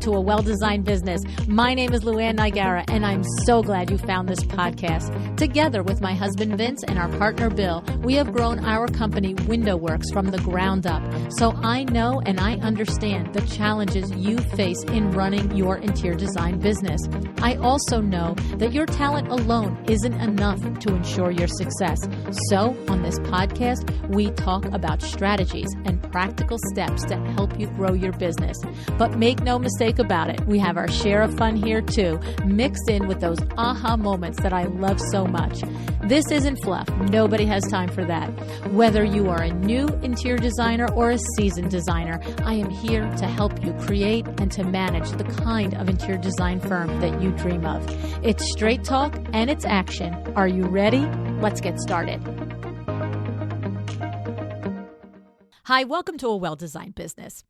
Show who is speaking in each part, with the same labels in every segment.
Speaker 1: to A Well-Designed Business. My name is LuAnn, and I'm so glad you found this podcast. Together with my husband Vince and our partner Bill, we have grown our company WindowWorks from the ground up. So I know and I understand the challenges you face in running your interior design business. I also know that your talent alone isn't enough to ensure your success. So on this podcast, we talk about strategies and practical steps to help you grow your business. But make no mistake about it, we have our share of fun here too, mixed in with those aha moments that I love so much. This isn't fluff. Nobody has time for that. Whether you are a new interior designer or a seasoned designer, I am here to help you create and to manage the kind of interior design firm that you dream of. It's straight talk and it's action. Are you ready? Let's get started. Hi, welcome to A Well-Designed Business.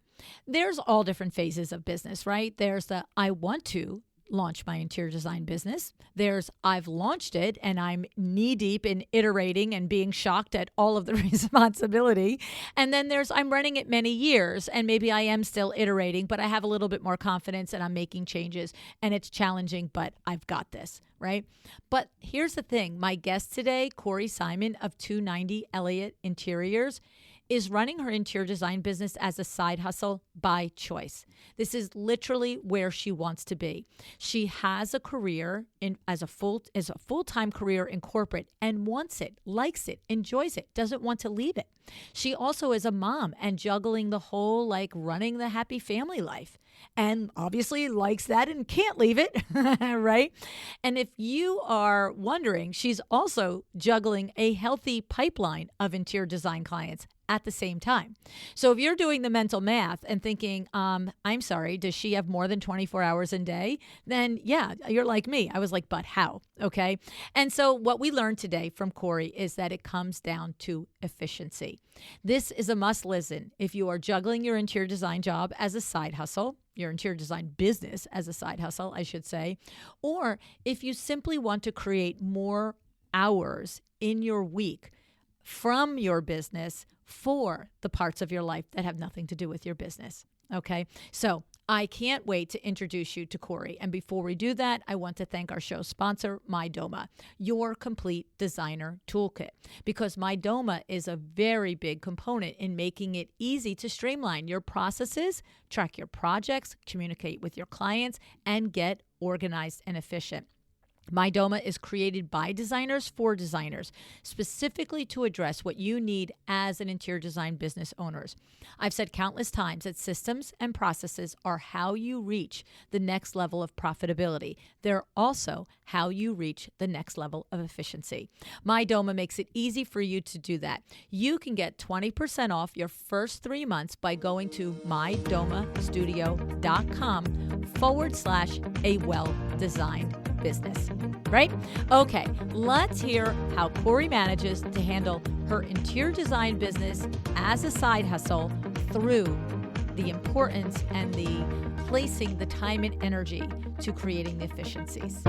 Speaker 1: There's all different phases of business, right? There's the I want to launch my interior design business. There's I've launched it and I'm knee deep in iterating and being shocked at all of the responsibility. And then there's I'm running it many years and maybe I am still iterating, but I have a little bit more confidence and I'm making changes and it's challenging, but I've got this, right? But here's the thing. My guest today, Cory Simon of 290 Eliot Interiors, is running her interior design business as a side hustle by choice. This is literally where she wants to be. She has a career as a full-time career in corporate and wants it, likes it, enjoys it, doesn't want to leave it. She also is a mom and juggling the whole running the happy family life. And obviously likes that and can't leave it, right? And if you are wondering, she's also juggling a healthy pipeline of interior design clients at the same time. So if you're doing the mental math and thinking, I'm sorry, does she have more than 24 hours a day? Then yeah, you're like me. I was like, but how? Okay. And so what we learned today from Cory is that it comes down to efficiency. This is a must listen if you are juggling your interior design job as a side hustle, your interior design business as a side hustle, I should say, or if you simply want to create more hours in your week from your business for the parts of your life that have nothing to do with your business. Okay, so I can't wait to introduce you to Cory. And before we do that, I want to thank our show sponsor, MyDoma, your complete designer toolkit, because MyDoma is a very big component in making it easy to streamline your processes, track your projects, communicate with your clients, and get organized and efficient. MyDoma is created by designers for designers, specifically to address what you need as an interior design business owners. I've said countless times that systems and processes are how you reach the next level of profitability. They're also how you reach the next level of efficiency. MyDoma makes it easy for you to do that. You can get 20% off your first 3 months by going to mydomastudio.com/a well-designed business, right? Okay, let's hear how Cory manages to handle her interior design business as a side hustle through the importance and the placing the time and energy to creating the efficiencies.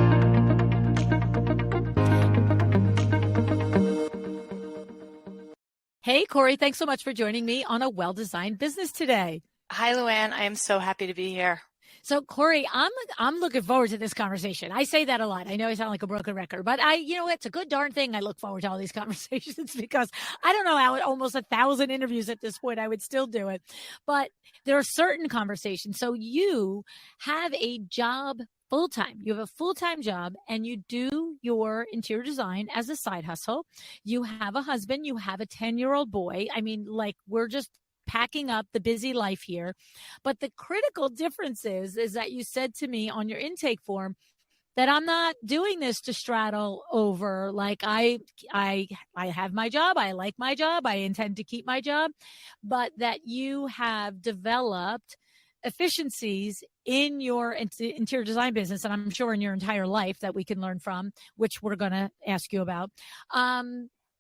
Speaker 1: Hey, Cory, thanks so much for joining me on A Well-Designed Business today.
Speaker 2: Hi, LuAnn. I am so happy to be here.
Speaker 1: So, Cory, I'm looking forward to this conversation. I say that a lot. I know I sound like a broken record, but it's a good darn thing. I look forward to all these conversations because I don't know how almost 1,000 interviews at this point, I would still do it. But there are certain conversations. So you have a job full-time. You have a full-time job and you do your interior design as a side hustle. You have a husband. You have a 10-year-old boy. I mean, we're just packing up the busy life here. But the critical difference is that you said to me on your intake form that I'm not doing this to straddle over. I have my job. I like my job. I intend to keep my job, but that you have developed efficiencies in your interior design business. And I'm sure in your entire life that we can learn from, which we're going to ask you about,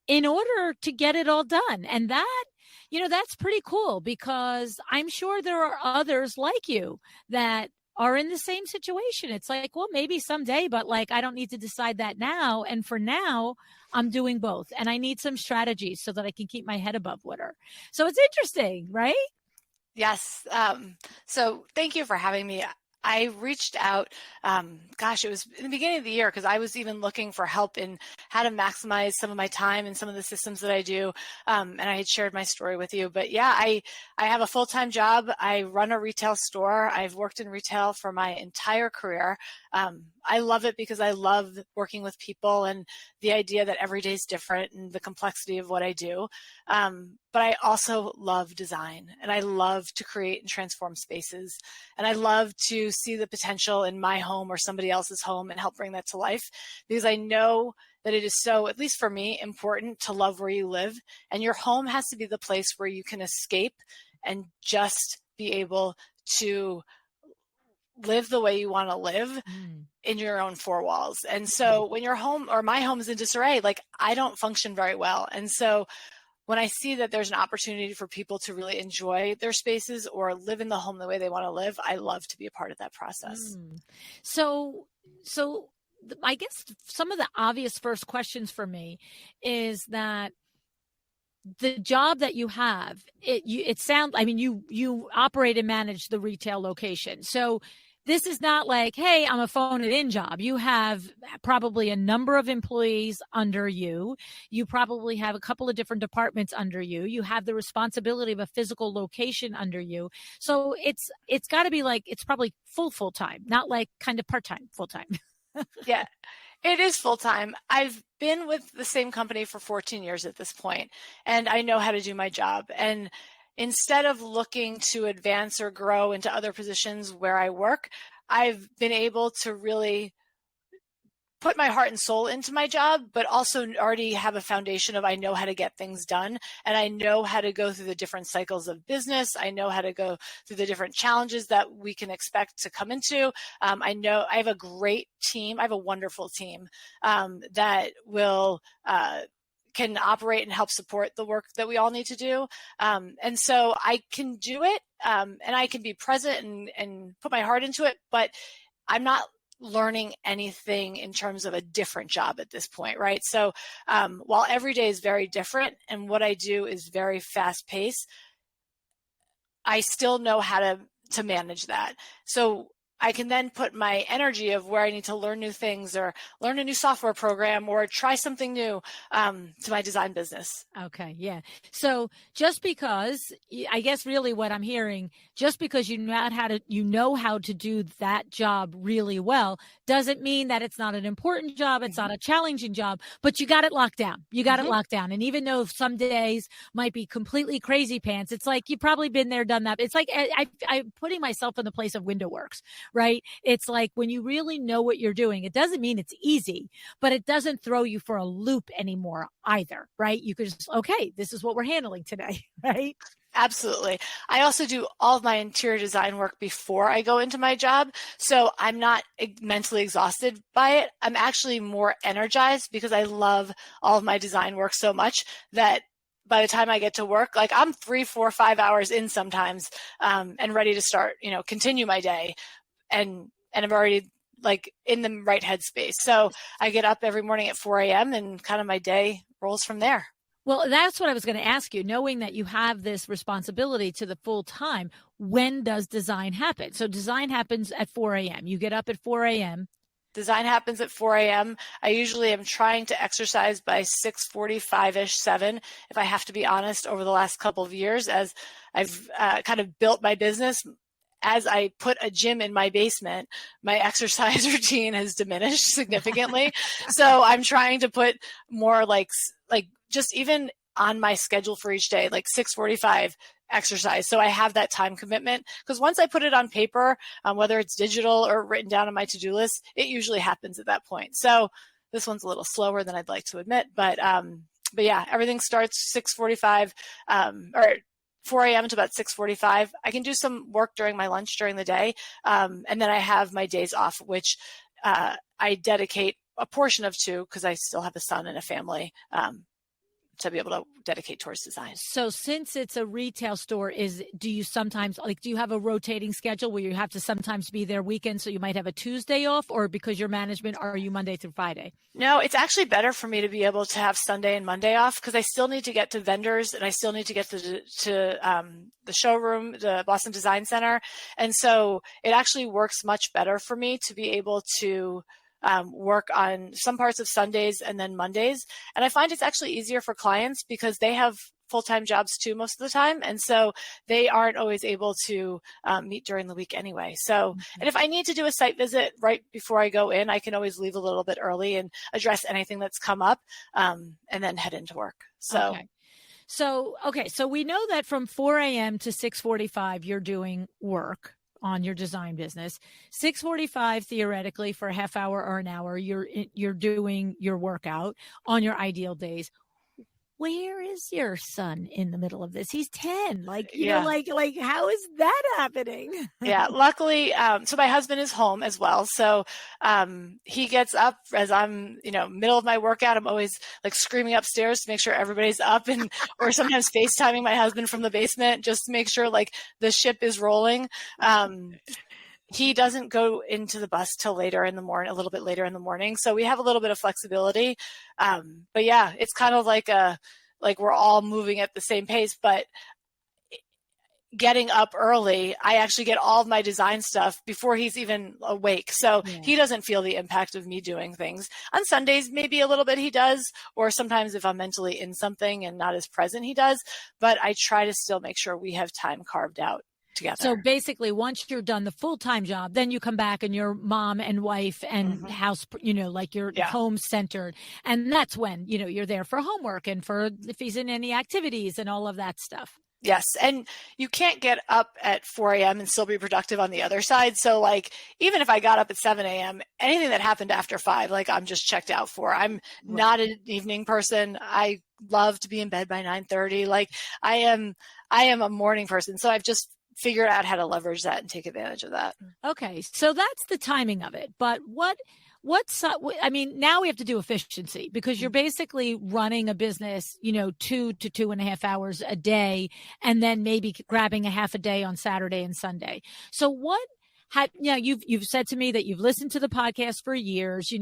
Speaker 1: in order to get it all done. And that, that's pretty cool because I'm sure there are others like you that are in the same situation. It's like, well, maybe someday, but I don't need to decide that now. And for now, I'm doing both. And I need some strategies so that I can keep my head above water. So it's interesting, right?
Speaker 2: Yes. So thank you for having me. I reached out, it was in the beginning of the year because I was even looking for help in how to maximize some of my time and some of the systems that I do. And I had shared my story with you. But yeah, I have a full-time job. I run a retail store. I've worked in retail for my entire career. I love it because I love working with people and the idea that every day is different and the complexity of what I do. But I also love design, and I love to create and transform spaces. And I love to see the potential in my home or somebody else's home and help bring that to life, because I know that it is so, at least for me, important to love where you live. And your home has to be the place where you can escape and just be able to live the way you want to live in your own four walls. And so when your home or my home is in disarray, like I don't function very well. And so when I see that there's an opportunity for people to really enjoy their spaces or live in the home the way they want to live, I love to be a part of that process.
Speaker 1: So I guess some of the obvious first questions for me is that the job that you have, you operate and manage the retail location. So this is not like, hey, I'm a phone it in job. You have probably a number of employees under you. You probably have a couple of different departments under you. You have the responsibility of a physical location under you. So it's got to be like, it's probably full time, not like kind of part-time, full-time.
Speaker 2: Yeah, it is full-time. I've been with the same company for 14 years at this point, and I know how to do my job. And instead of looking to advance or grow into other positions where I work, I've been able to really put my heart and soul into my job, but also already have a foundation of I know how to get things done, and I know how to go through the different cycles of business. I know how to go through the different challenges that we can expect to come into. I know I have a great team. I have a wonderful team that will can operate and help support the work that we all need to do. And so I can do it, and I can be present and put my heart into it, but I'm not learning anything in terms of a different job at this point, right? So while every day is very different and what I do is very fast paced, I still know how to manage that. So I can then put my energy of where I need to learn new things or learn a new software program or try something new to my design business.
Speaker 1: Okay. Yeah. So just because, I guess really what I'm hearing, just because you know how to do that job really well, doesn't mean that it's not an important job. It's not a challenging job, but you got it locked down. You got it locked down. And even though some days might be completely crazy pants, it's like, you've probably been there, done that. It's like, I'm putting myself in the place of window works, right? It's like when you really know what you're doing, it doesn't mean it's easy, but it doesn't throw you for a loop anymore either, right? You could just, okay, this is what we're handling today, right?
Speaker 2: Absolutely. I also do all of my interior design work before I go into my job. So I'm not mentally exhausted by it. I'm actually more energized because I love all of my design work so much that by the time I get to work, like I'm 3, 4, 5 hours in sometimes, and ready to start, continue my day. And I'm already like in the right headspace. So I get up every morning at 4 a.m. and kind of my day rolls from there.
Speaker 1: Well, that's what I was going to ask you. Knowing that you have this responsibility to the full time, when does design happen? So design happens at 4 a.m. You get up at 4 a.m.
Speaker 2: Design happens at 4 a.m. I usually am trying to exercise by 6:45-ish, 7, if I have to be honest, over the last couple of years as I've kind of built my business. As I put a gym in my basement, my exercise routine has diminished significantly. So I'm trying to put more like just even on my schedule for each day, like 6:45 exercise. So I have that time commitment, because once I put it on paper, whether it's digital or written down on my to-do list, it usually happens at that point. So this one's a little slower than I'd like to admit, but yeah, everything starts 6:45 or 4 a.m. to about 6:45. I can do some work during my lunch during the day. And then I have my days off, which I dedicate a portion of to, because I still have a son and a family, to be able to dedicate towards design.
Speaker 1: So since it's a retail store, do you have a rotating schedule where you have to sometimes be there weekends, so you might have a Tuesday off, or because your management, are you Monday through Friday?
Speaker 2: No, it's actually better for me to be able to have Sunday and Monday off, because I still need to get to vendors and I still need to get to the showroom, the Boston Design Center. And so it actually works much better for me to be able to work on some parts of Sundays and then Mondays. And I find it's actually easier for clients because they have full-time jobs too most of the time. And so they aren't always able to meet during the week anyway. So, and if I need to do a site visit right before I go in, I can always leave a little bit early and address anything that's come up and then head into work. So.
Speaker 1: Okay. So we know that from 4 a.m. to 6:45, you're doing work on your design business. 6:45, theoretically, for a half hour or an hour, you're doing your workout on your ideal days. Where is your son in the middle of this? He's 10. Like, you know, like how is that happening?
Speaker 2: Yeah, luckily, so my husband is home as well. So he gets up as I'm, middle of my workout. I'm always like screaming upstairs to make sure everybody's up, or sometimes FaceTiming my husband from the basement just to make sure like the ship is rolling. He doesn't go into the bus till later in the morning, a little bit later in the morning. So we have a little bit of flexibility. But yeah, it's kind of like we're all moving at the same pace, but getting up early, I actually get all of my design stuff before he's even awake. So he doesn't feel the impact of me doing things. On Sundays, maybe a little bit he does, or sometimes if I'm mentally in something and not as present, he does. But I try to still make sure we have time carved out together.
Speaker 1: So basically, once you're done the full-time job, then you come back and you're mom and wife and house, like you're home centered. And that's when, you're there for homework and for if he's in any activities and all of that stuff.
Speaker 2: Yes. And you can't get up at 4 a.m. and still be productive on the other side. So like, even if I got up at 7 a.m., anything that happened after 5, like I'm just checked out for. I'm not an evening person. I love to be in bed by 9:30. Like I am a morning person. So I've just figure out how to leverage that and take advantage of that.
Speaker 1: Okay. So that's the timing of it. But now we have to do efficiency because you're basically running a business, 2 to 2.5 hours a day, and then maybe grabbing a half a day on Saturday and Sunday. So you've said to me that you've listened to the podcast for years,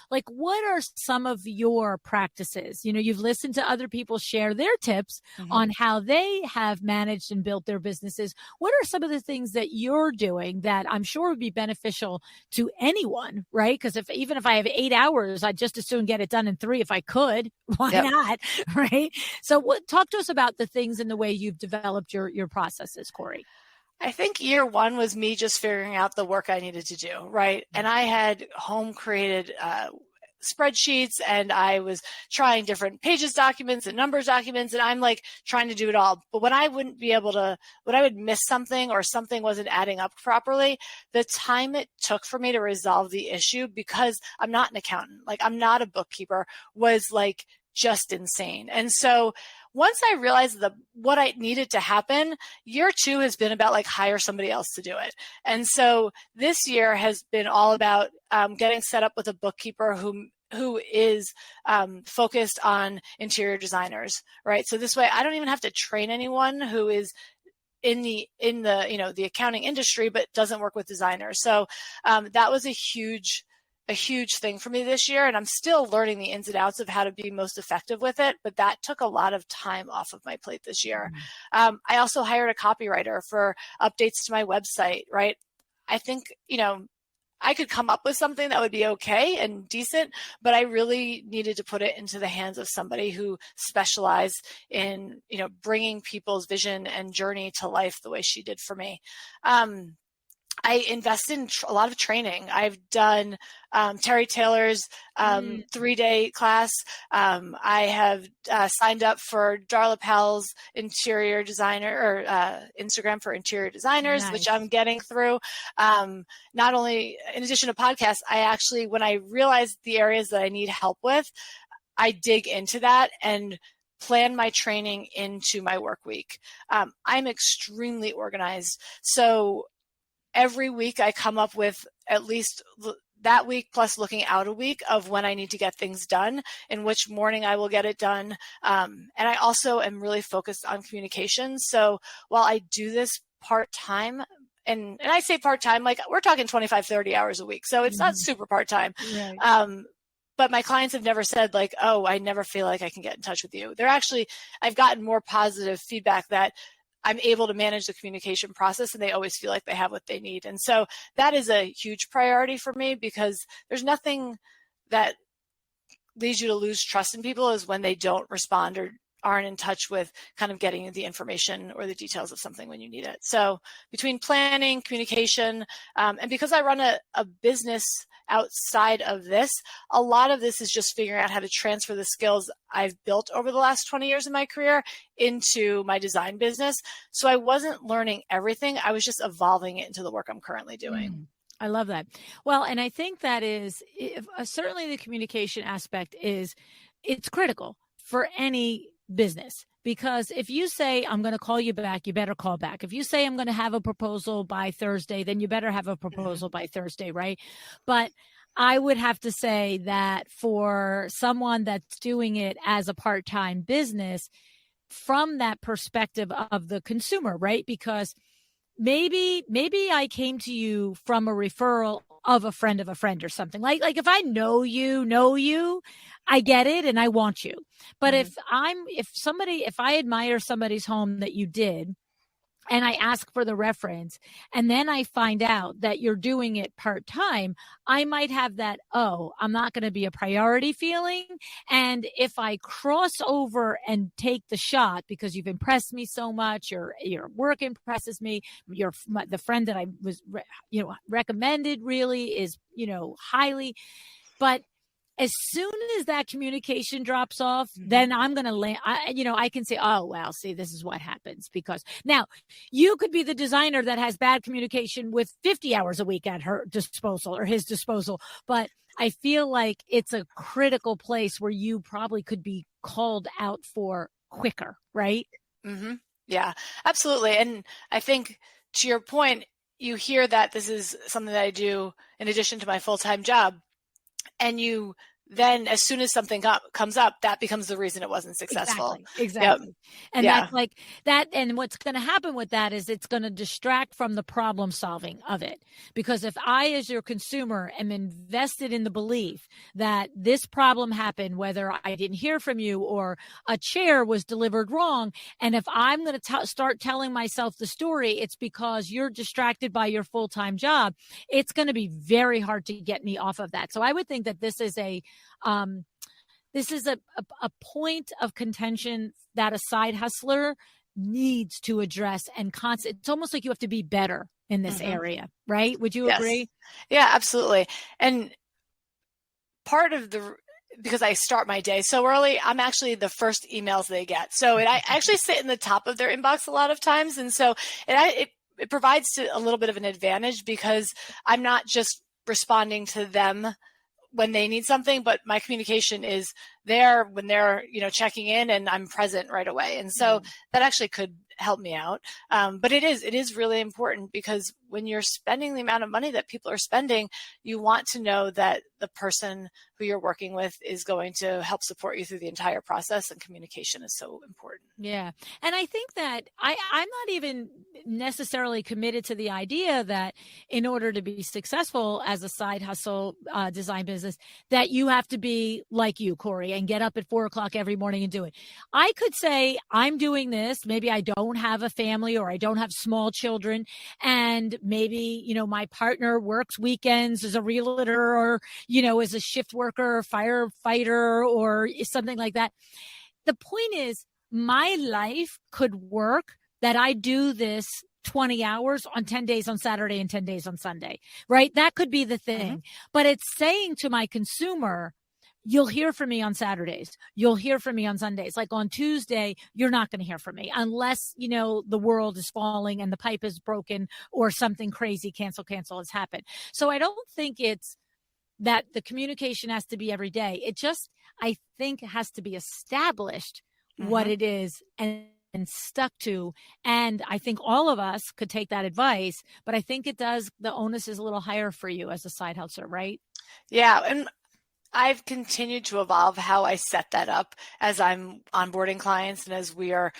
Speaker 1: like what are some of your practices? You've listened to other people share their tips on how they have managed and built their businesses. What are some of the things that you're doing that I'm sure would be beneficial to anyone, right? Because even if I have 8 hours, I'd just as soon get it done in 3 if I could. Why not? Right. So talk to us about the things and the way you've developed your processes, Cory.
Speaker 2: I think year 1 was me just figuring out the work I needed to do, right? And I had home created spreadsheets and I was trying different pages documents and numbers documents, and I'm like trying to do it all. But when I when I would miss something or something wasn't adding up properly, the time it took for me to resolve the issue, because I'm not an accountant, like I'm not a bookkeeper, was like just insane. And so once I realized what I needed to happen, year 2 has been about like hire somebody else to do it. And so this year has been all about getting set up with a bookkeeper who is focused on interior designers, right? So this way I don't even have to train anyone who is in the the accounting industry but doesn't work with designers. So that was a huge thing for me this year, and I'm still learning the ins and outs of how to be most effective with it, but that took a lot of time off of my plate this year. I also hired a copywriter for updates to my website, right? I think, I could come up with something that would be okay and decent, but I really needed to put it into the hands of somebody who specialized in, bringing people's vision and journey to life the way she did for me. I invested in a lot of training. I've done Terry Taylor's 3-day class. I have signed up for Darla Powell's interior designer or Instagram for interior designers, which I'm getting through. Not only, in addition to podcasts, I actually, when I realized the areas that I need help with, I dig into that and plan my training into my work week. I'm extremely organized. So every week I come up with at least that week plus looking out a week of when I need to get things done and which morning I will get it done. And I also am really focused on communication. So while I do this part-time, and I say part-time, like we're talking 25, 30 hours a week. So it's not super part-time.
Speaker 1: Right.
Speaker 2: But my clients have never said like, oh, I never feel like I can get in touch with you. I've gotten more positive feedback that I'm able to manage the communication process and they always feel like they have what they need. And so that is a huge priority for me, because there's nothing that leads you to lose trust in people is when they don't respond or aren't in touch with kind of getting the information or the details of something when you need it. So between planning, communication, and because I run a business outside of this, a lot of this is just figuring out how to transfer the skills I've built over the last 20 years of my career into my design business. So I wasn't learning everything. I was just evolving it into the work I'm currently doing.
Speaker 1: I love that. Well, and I think that is certainly the communication aspect it's critical for any business, because if you say, I'm going to call you back, you better call back. If you say, I'm going to have a proposal by Thursday, then you better have a proposal by Thursday, right? But I would have to say that for someone that's doing it as a part-time business, from that perspective of the consumer, right? Because maybe I came to you from a referral of a friend or something. Like if I know you, I get it and I want you. But if I admire somebody's home that you did, and I ask for the reference, and then I find out that you're doing it part-time, I might have that, oh, I'm not going to be a priority feeling. And if I cross over and take the shot because you've impressed me so much, your work impresses me, the friend that I was, recommended really is, highly, but as soon as that communication drops off, then I'm going to land, I can say, oh, well, see, this is what happens. Because now you could be the designer that has bad communication with 50 hours a week at her disposal or his disposal. But I feel like it's a critical place where you probably could be called out for quicker, right?
Speaker 2: Mm-hmm. Yeah, absolutely. And I think to your point, you hear that this is something that I do in addition to my full-time job. And you then, as soon as something comes up, that becomes the reason it wasn't successful.
Speaker 1: Exactly. Yep. And that's like that. And what's going to happen with that is it's going to distract from the problem solving of it. Because if I, as your consumer, am invested in the belief that this problem happened, whether I didn't hear from you or a chair was delivered wrong, and if I'm going to start telling myself the story, it's because you're distracted by your full-time job, it's going to be very hard to get me off of that. So I would think that this is a point of contention that a side hustler needs to address and it's almost like you have to be better in this area, right? Would you agree?
Speaker 2: Yeah, absolutely. And part of because I start my day so early, I'm actually the first emails they get. So I actually sit in the top of their inbox a lot of times. And so it provides a little bit of an advantage because I'm not just responding to them when they need something, but my communication is there when they're, checking in, and I'm present right away. And so that actually could help me out. But it is really important, because when you're spending the amount of money that people are spending, you want to know that the person who you're working with is going to help support you through the entire process, and communication is so important.
Speaker 1: Yeah. And I think that I'm not even necessarily committed to the idea that in order to be successful as a side hustle design business, that you have to be like you, Cory, and get up at 4:00 every morning and do it. I could say I'm doing this. Maybe I don't have a family, or I don't have small children. And maybe, my partner works weekends as a realtor, or, as a shift worker, firefighter, or something like that. The point is, my life could work that I do this 20 hours on 10 days on Saturday and 10 days on Sunday, right? That could be the thing. But it's saying to my consumer, you'll hear from me on Saturdays. You'll hear from me on Sundays. Like on Tuesday, you're not going to hear from me unless, the world is falling and the pipe is broken or something crazy, cancel has happened. So I don't think it's that the communication has to be every day. It just, I think, has to be established what it is and stuck to. And I think all of us could take that advice, but I think the onus is a little higher for you as a side hustler, right?
Speaker 2: Yeah. And I've continued to evolve how I set that up as I'm onboarding clients and as we are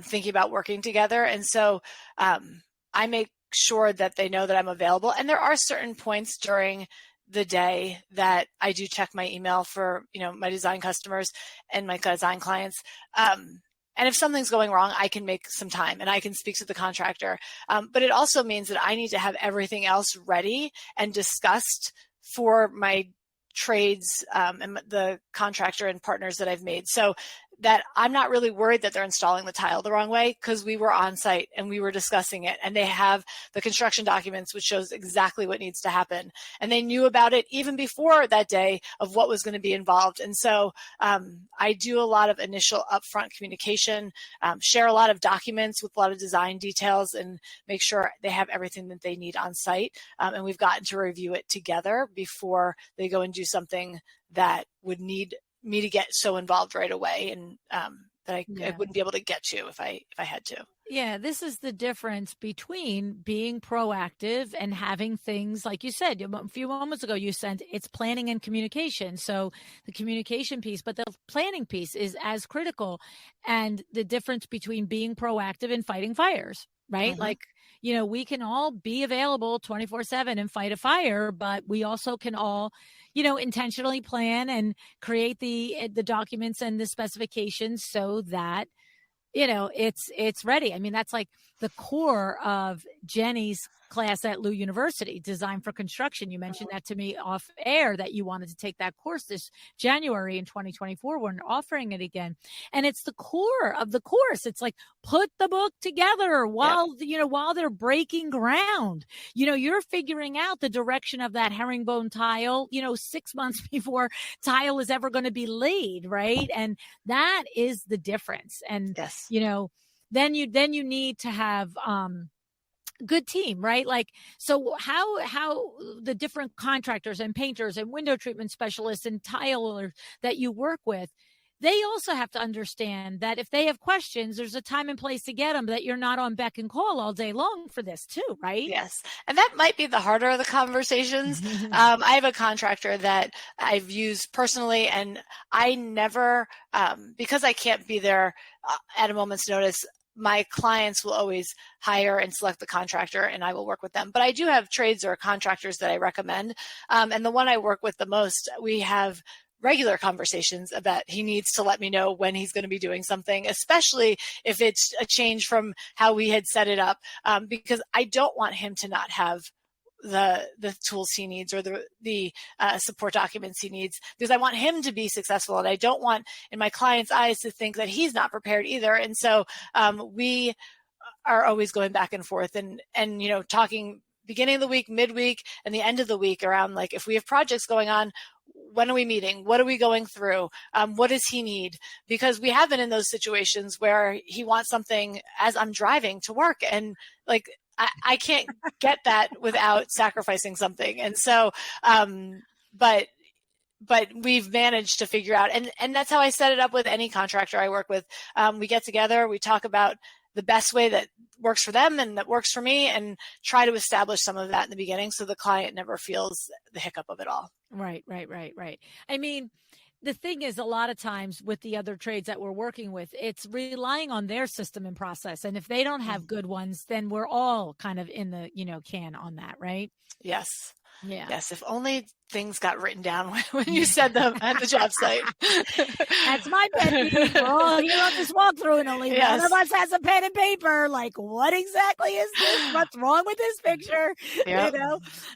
Speaker 2: thinking about working together. And so I make sure that they know that I'm available. And there are certain points during the day that I do check my email for, my design customers and my design clients. And if something's going wrong, I can make some time and I can speak to the contractor. But it also means that I need to have everything else ready and discussed for my trades and the contractor and partners that I've made, so that I'm not really worried that they're installing the tile the wrong way, because we were on site and we were discussing it, and they have the construction documents which shows exactly what needs to happen, and they knew about it even before that day of what was going to be involved. And so I do a lot of initial upfront communication, share a lot of documents with a lot of design details, and make sure they have everything that they need on site, and we've gotten to review it together before they go and do something that would need me to get so involved right away, and that I wouldn't be able to get to if I had to.
Speaker 1: Yeah, this is the difference between being proactive and having things, like you said a few moments ago, you said it's planning and communication. So the communication piece, but the planning piece is as critical. And the difference between being proactive and fighting fires, right?
Speaker 2: Mm-hmm.
Speaker 1: Like, we can all be available 24/7 and fight a fire, but we also can all, intentionally plan and create the documents and the specifications so that it's ready. I mean, that's like the core of Jenny's class at Lu University, Design for Construction. You mentioned that to me off air, that you wanted to take that course this January in 2024. We're offering it again. And it's the core of the course. It's like, put the book together while they're breaking ground. You're figuring out the direction of that herringbone tile, 6 months before tile is ever going to be laid, right? And that is the difference. And
Speaker 2: yes.
Speaker 1: Then you need to have good team, right? Like, so how the different contractors and painters and window treatment specialists and tilers that you work with, they also have to understand that if they have questions, there's a time and place to get them, that you're not on beck and call all day long for this too, right?
Speaker 2: Yes. And that might be the harder of the conversations. I have a contractor that I've used personally, and I never, because I can't be there at a moment's notice, my clients will always hire and select the contractor, and I will work with them. But I do have trades or contractors that I recommend. And the one I work with the most, we have regular conversations about he needs to let me know when he's going to be doing something, especially if it's a change from how we had set it up, because I don't want him to not have the tools he needs or the support documents he needs, because I want him to be successful, and I don't want in my client's eyes to think that he's not prepared either. And so we are always going back and forth and talking beginning of the week, midweek, and the end of the week around, like, if we have projects going on, when are we meeting? What are we going through? What does he need? Because we have been in those situations where he wants something as I'm driving to work, and like, I can't get that without sacrificing something. And so, but we've managed to figure out, and that's how I set it up with any contractor I work with. We get together, we talk about the best way that works for them and that works for me, and try to establish some of that in the beginning so the client never feels the hiccup of it all.
Speaker 1: Right. I mean, the thing is, a lot of times with the other trades that we're working with, it's relying on their system and process. And if they don't have good ones, then we're all kind of in the, can on that, right?
Speaker 2: Yes.
Speaker 1: Yeah.
Speaker 2: Yes. If only things got written down when you said them at the job site.
Speaker 1: That's my pet peeve. We're all here on this walkthrough, and only one of us has a pen and paper. Like, what exactly is this? What's wrong with this picture?
Speaker 2: Yep.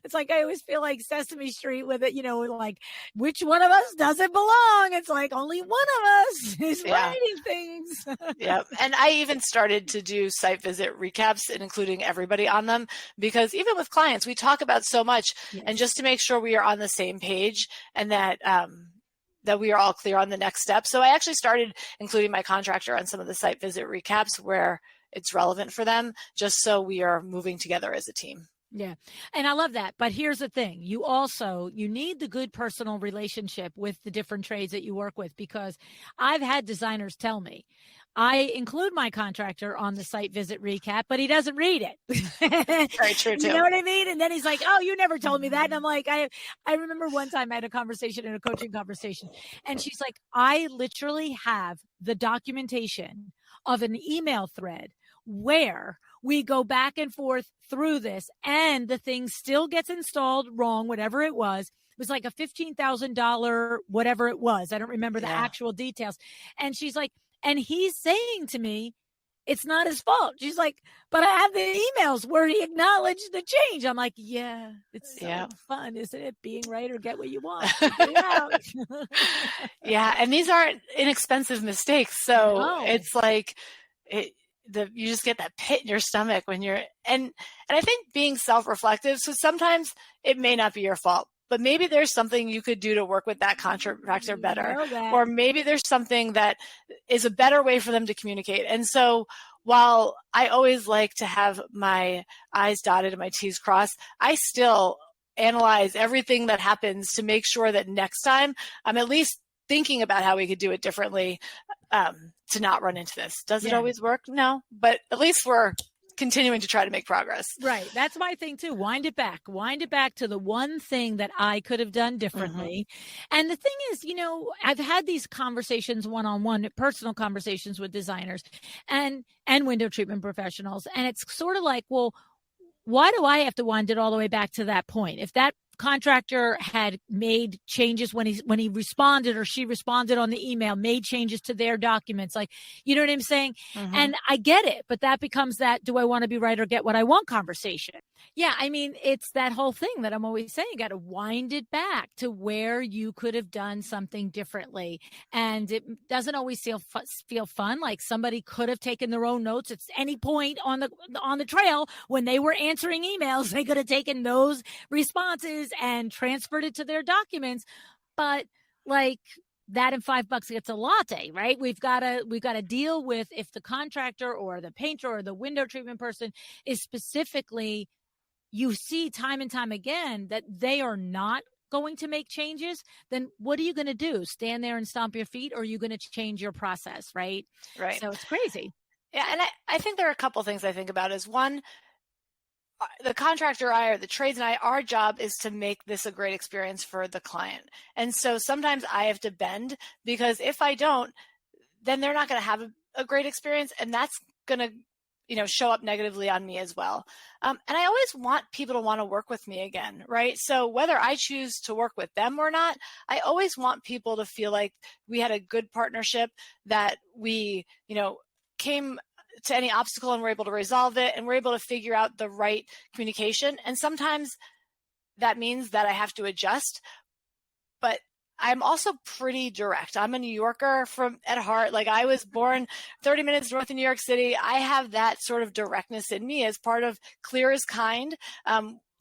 Speaker 1: It's like, I always feel like Sesame Street with it, like, which one of us doesn't belong? It's like, only one of us is writing things.
Speaker 2: Yeah. And I even started to do site visit recaps and including everybody on them, because even with clients, we talk about so much, and just to make sure we are on the same page and that that we are all clear on the next step. So I actually started including my contractor on some of the site visit recaps where it's relevant for them, just so we are moving together as a team.
Speaker 1: Yeah. And I love that. But here's the thing. You need the good personal relationship with the different trades that you work with, because I've had designers tell me, I include my contractor on the site visit recap, but he doesn't read it.
Speaker 2: Very true too.
Speaker 1: You know what I mean? And then he's like, "Oh, you never told me that." And I'm like, I remember one time I had a conversation in a coaching conversation, and she's like, "I literally have the documentation of an email thread where we go back and forth through this, and the thing still gets installed wrong, whatever it was. It was like a $15,000, whatever it was. I don't remember the actual details." And she's like, and he's saying to me, it's not his fault. She's like, but I have the emails where he acknowledged the change. I'm like, yeah, it's so fun, isn't it? Being right or get what you want.
Speaker 2: Yeah. And these aren't inexpensive mistakes. So it's like, you just get that pit in your stomach when you're, and I think being self-reflective. So sometimes it may not be your fault, but maybe there's something you could do to work with that contractor better, or maybe there's something that is a better way for them to communicate. And so while I always like to have my I's dotted and my T's crossed, I still analyze everything that happens to make sure that next time I'm at least thinking about how we could do it differently, to not run into this. Does it always work? No, but at least we're continuing to try to make progress.
Speaker 1: Right. That's my thing too. Wind it back to the one thing that I could have done differently. Mm-hmm. And the thing is, I've had these conversations one-on-one, personal conversations with designers and window treatment professionals. And it's sort of like, well, why do I have to wind it all the way back to that point? If that contractor had made changes when he responded, or she responded on the email, made changes to their documents, like, you know what I'm saying? Mm-hmm. And I get it, but that becomes that, do I want to be right or get what I want conversation. Yeah. I mean, it's that whole thing that I'm always saying, you got to wind it back to where you could have done something differently. And it doesn't always feel fun. Like somebody could have taken their own notes at any point on the trail when they were answering emails. They could have taken those responses and transferred it to their documents. But like that and $5 gets a latte, right? We've got to deal with if the contractor or the painter or the window treatment person is specifically, you see time and time again that they are not going to make changes, then what are you going to do? Stand there and stomp your feet, or are you going to change your process, right?
Speaker 2: Right.
Speaker 1: So it's crazy.
Speaker 2: Yeah. And I think there are a couple things I think about is, one, the contractor or the trades and our job is to make this a great experience for the client. And so sometimes I have to bend, because if I don't, then they're not going to have a great experience. And that's going to, show up negatively on me as well. And I always want people to want to work with me again, right? So whether I choose to work with them or not, I always want people to feel like we had a good partnership, that we, came to any obstacle and we're able to resolve it, and we're able to figure out the right communication. And sometimes that means that I have to adjust, but I'm also pretty direct. I'm a New Yorker at heart. Like, I was born 30 minutes north of New York City. I have that sort of directness in me as part of clear is kind.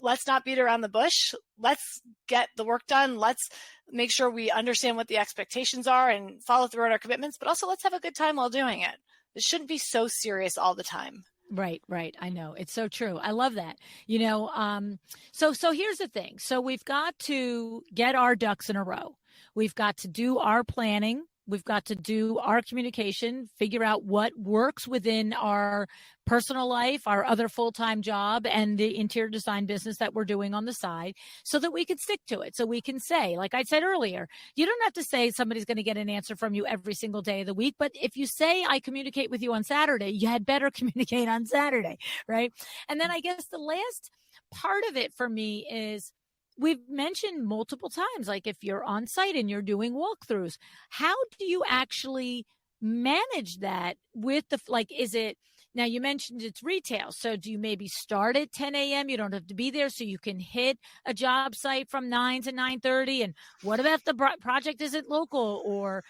Speaker 2: Let's not beat around the bush. Let's get the work done. Let's make sure we understand what the expectations are and follow through on our commitments, but also let's have a good time while doing it. It shouldn't be so serious all the time.
Speaker 1: Right. I know. It's so true. I love that. So here's the thing. So we've got to get our ducks in a row. We've got to do our planning. We've got to do our communication, figure out what works within our personal life, our other full-time job, and the interior design business that we're doing on the side, so that we can stick to it. So we can say, like I said earlier, you don't have to say somebody's going to get an answer from you every single day of the week. But if you say, I communicate with you on Saturday, you had better communicate on Saturday, right? And then I guess the last part of it for me is, we've mentioned multiple times, like if you're on site and you're doing walkthroughs, how do you actually manage that with is it, now you mentioned it's retail. So do you maybe start at 10 a.m.? You don't have to be there, so you can hit a job site from 9 to 9:30. And what about the project isn't local? Or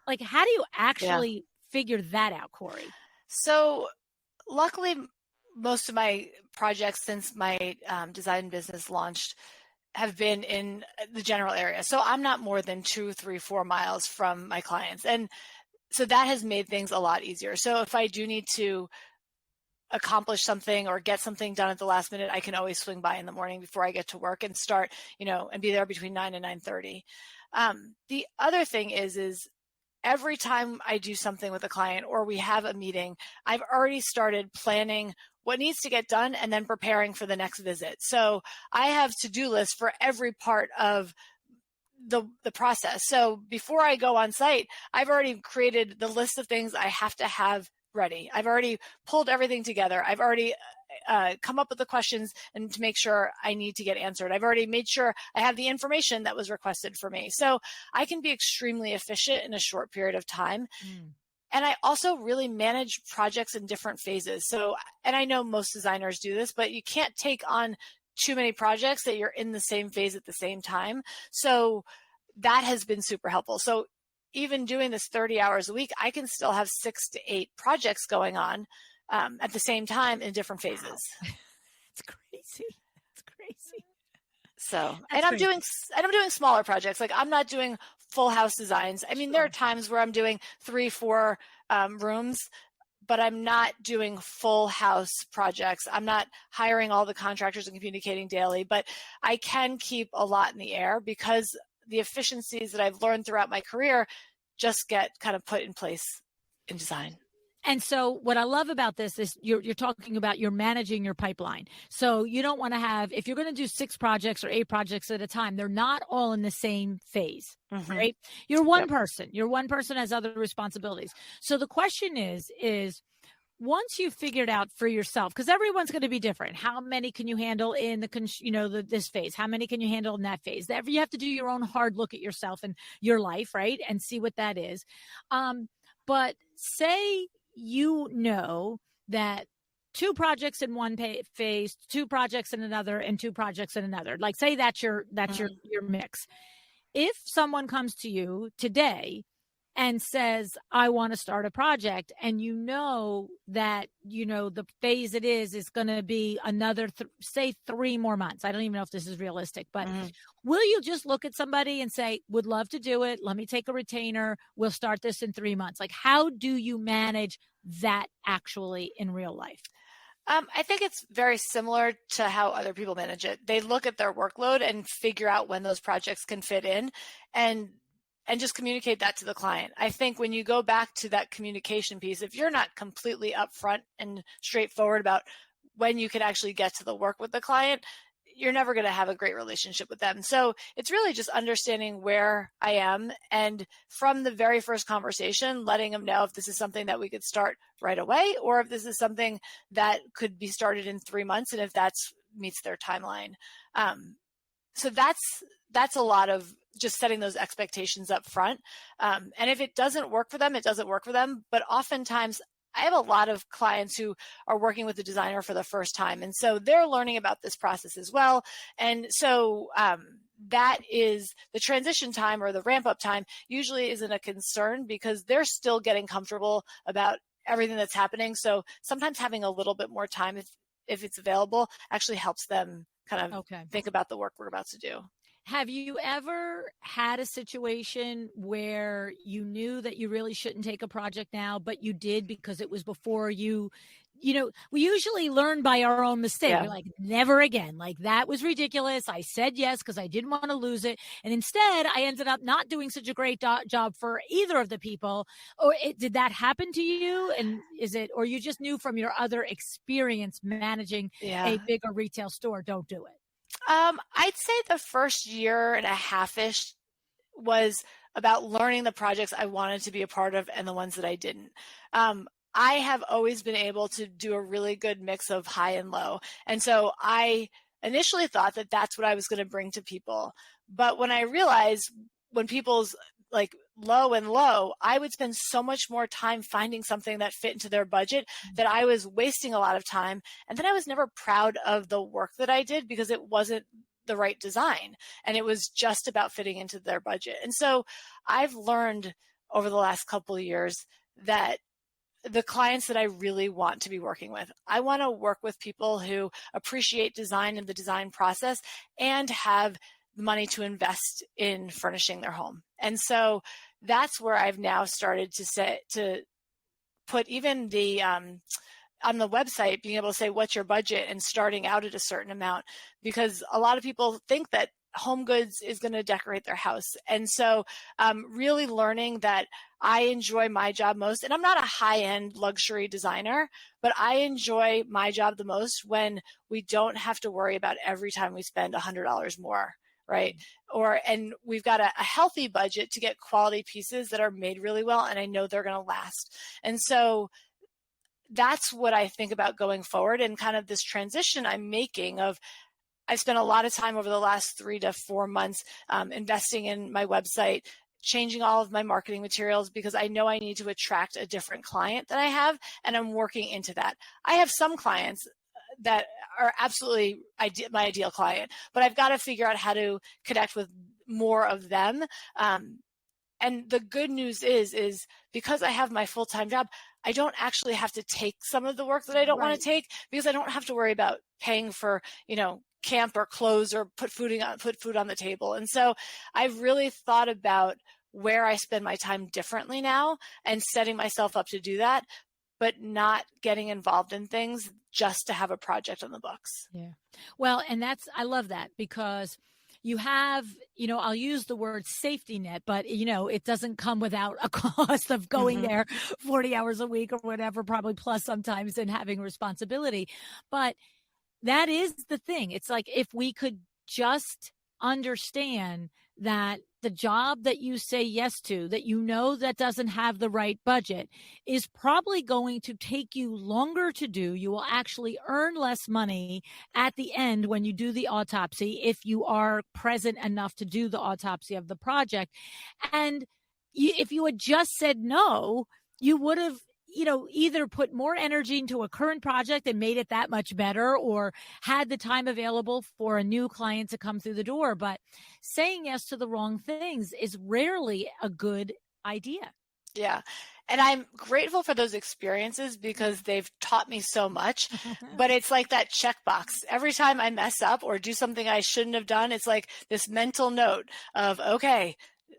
Speaker 1: like, how do you actually figure that out, Cory?
Speaker 2: So luckily, most of my projects since my design business launched have been in the general area. So I'm not more than 2, 3, 4 miles from my clients. And so that has made things a lot easier. So if I do need to accomplish something or get something done at the last minute, I can always swing by in the morning before I get to work and start, and be there between 9 and 9:30. The other thing is every time I do something with a client or we have a meeting, I've already started planning what needs to get done and then preparing for the next visit. So I have to-do lists for every part of the process. So before I go on site, I've already created the list of things I have to have ready. I've already pulled everything together. I've already come up with the questions and to make sure I need to get answered. I've already made sure I have the information that was requested for me. So I can be extremely efficient in a short period of time. And I also really manage projects in different phases. So, and I know most designers do this, but you can't take on too many projects that you're in the same phase at the same time. So that has been super helpful. So even doing this 30 hours a week, I can still have 6 to 8 projects going on at the same time in different phases.
Speaker 1: Wow. It's crazy. It's crazy.
Speaker 2: So, and I'm doing smaller projects. Like I'm not doing full house designs. I mean, there are times where I'm doing 3, 4 rooms, but I'm not doing full house projects. I'm not hiring all the contractors and communicating daily, but I can keep a lot in the air because the efficiencies that I've learned throughout my career just get kind of put in place in design.
Speaker 1: And so what I love about this is you're talking about you're managing your pipeline. So you don't want to have, if you're going to do 6 projects or 8 projects at a time, they're not all in the same phase, right? You're one person. Your one person has other responsibilities. So the question is once you've figured out for yourself, because everyone's going to be different. How many can you handle in this phase? How many can you handle in that phase? You have to do your own hard look at yourself and your life, right? And see what that is. But say you know that 2 projects in one phase, 2 projects in another, and 2 projects in another. Like say that's your mix. If someone comes to you today and says, I want to start a project, and you know that, the phase it is going to be another, say 3 more months. I don't even know if this is realistic, but will you just look at somebody and say, would love to do it. Let me take a retainer. We'll start this in 3 months. Like, how do you manage that actually in real life?
Speaker 2: I think it's very similar to how other people manage it. They look at their workload and figure out when those projects can fit in and just communicate that to the client. I think when you go back to that communication piece, if you're not completely upfront and straightforward about when you can actually get to the work with the client, you're never going to have a great relationship with them. So it's really just understanding where I am. And from the very first conversation, letting them know if this is something that we could start right away, or if this is something that could be started in 3 months, and if that meets their timeline. So that's a lot of just setting those expectations up front. And if it doesn't work for them, it doesn't work for them. But oftentimes I have a lot of clients who are working with the designer for the first time. And so they're learning about this process as well. And so that is the transition time, or the ramp up time usually isn't a concern because they're still getting comfortable about everything that's happening. So sometimes having a little bit more time, if it's available, actually helps them kind of think about the work we're about to do.
Speaker 1: Have you ever had a situation where you knew that you really shouldn't take a project now, but you did because it was before we usually learn by our own mistake. Yeah. We're like, never again. Like, that was ridiculous. I said yes because I didn't want to lose it. And instead, I ended up not doing such a great job for either of the people. Or did that happen to you? And or you just knew from your other experience managing a bigger retail store, don't do it?
Speaker 2: I'd say the first year and a half-ish was about learning the projects I wanted to be a part of and the ones that I didn't. I have always been able to do a really good mix of high and low. And so I initially thought that that's what I was going to bring to people. But when I realized when people's like low and low, I would spend so much more time finding something that fit into their budget that I was wasting a lot of time. And then I was never proud of the work that I did because it wasn't the right design. And it was just about fitting into their budget. And so I've learned over the last couple of years that the clients that I really want to be working with, I want to work with people who appreciate design and the design process and have the money to invest in furnishing their home. And so that's where I've now started to put even the on the website, being able to say, what's your budget, and starting out at a certain amount, because a lot of people think that home goods is going to decorate their house. And so really learning that I enjoy my job most, and I'm not a high-end luxury designer, but I enjoy my job the most when we don't have to worry about every time we spend $100 more, right? And we've got a healthy budget to get quality pieces that are made really well, and I know they're going to last. And so that's what I think about going forward, and kind of this transition I'm making of, I spent a lot of time over the last 3 to 4 months investing in my website, changing all of my marketing materials, because I know I need to attract a different client that I have, and I'm working into that. I have some clients that are absolutely my ideal client, but I've got to figure out how to connect with more of them. And the good news is because I have my full-time job, I don't actually have to take some of the work that I don't want to take, because I don't have to worry about paying for, camp or clothes or put food on the table. And so I've really thought about where I spend my time differently now, and setting myself up to do that, but not getting involved in things just to have a project on the books.
Speaker 1: Yeah. Well, and I love that, because you have, I'll use the word safety net, but, it doesn't come without a cost of going there 40 hours a week or whatever, probably plus sometimes, and having responsibility. But that is the thing. It's like, if we could just understand that the job that you say yes to, that that doesn't have the right budget, is probably going to take you longer to do. You will actually earn less money at the end when you do the autopsy, if you are present enough to do the autopsy of the project. And if you had just said no, you would have either put more energy into a current project and made it that much better, or had the time available for a new client to come through the door. But saying yes to the wrong things is rarely a good idea.
Speaker 2: Yeah. And I'm grateful for those experiences, because they've taught me so much. But it's like that checkbox. Every time I mess up or do something I shouldn't have done, it's like this mental note of, okay,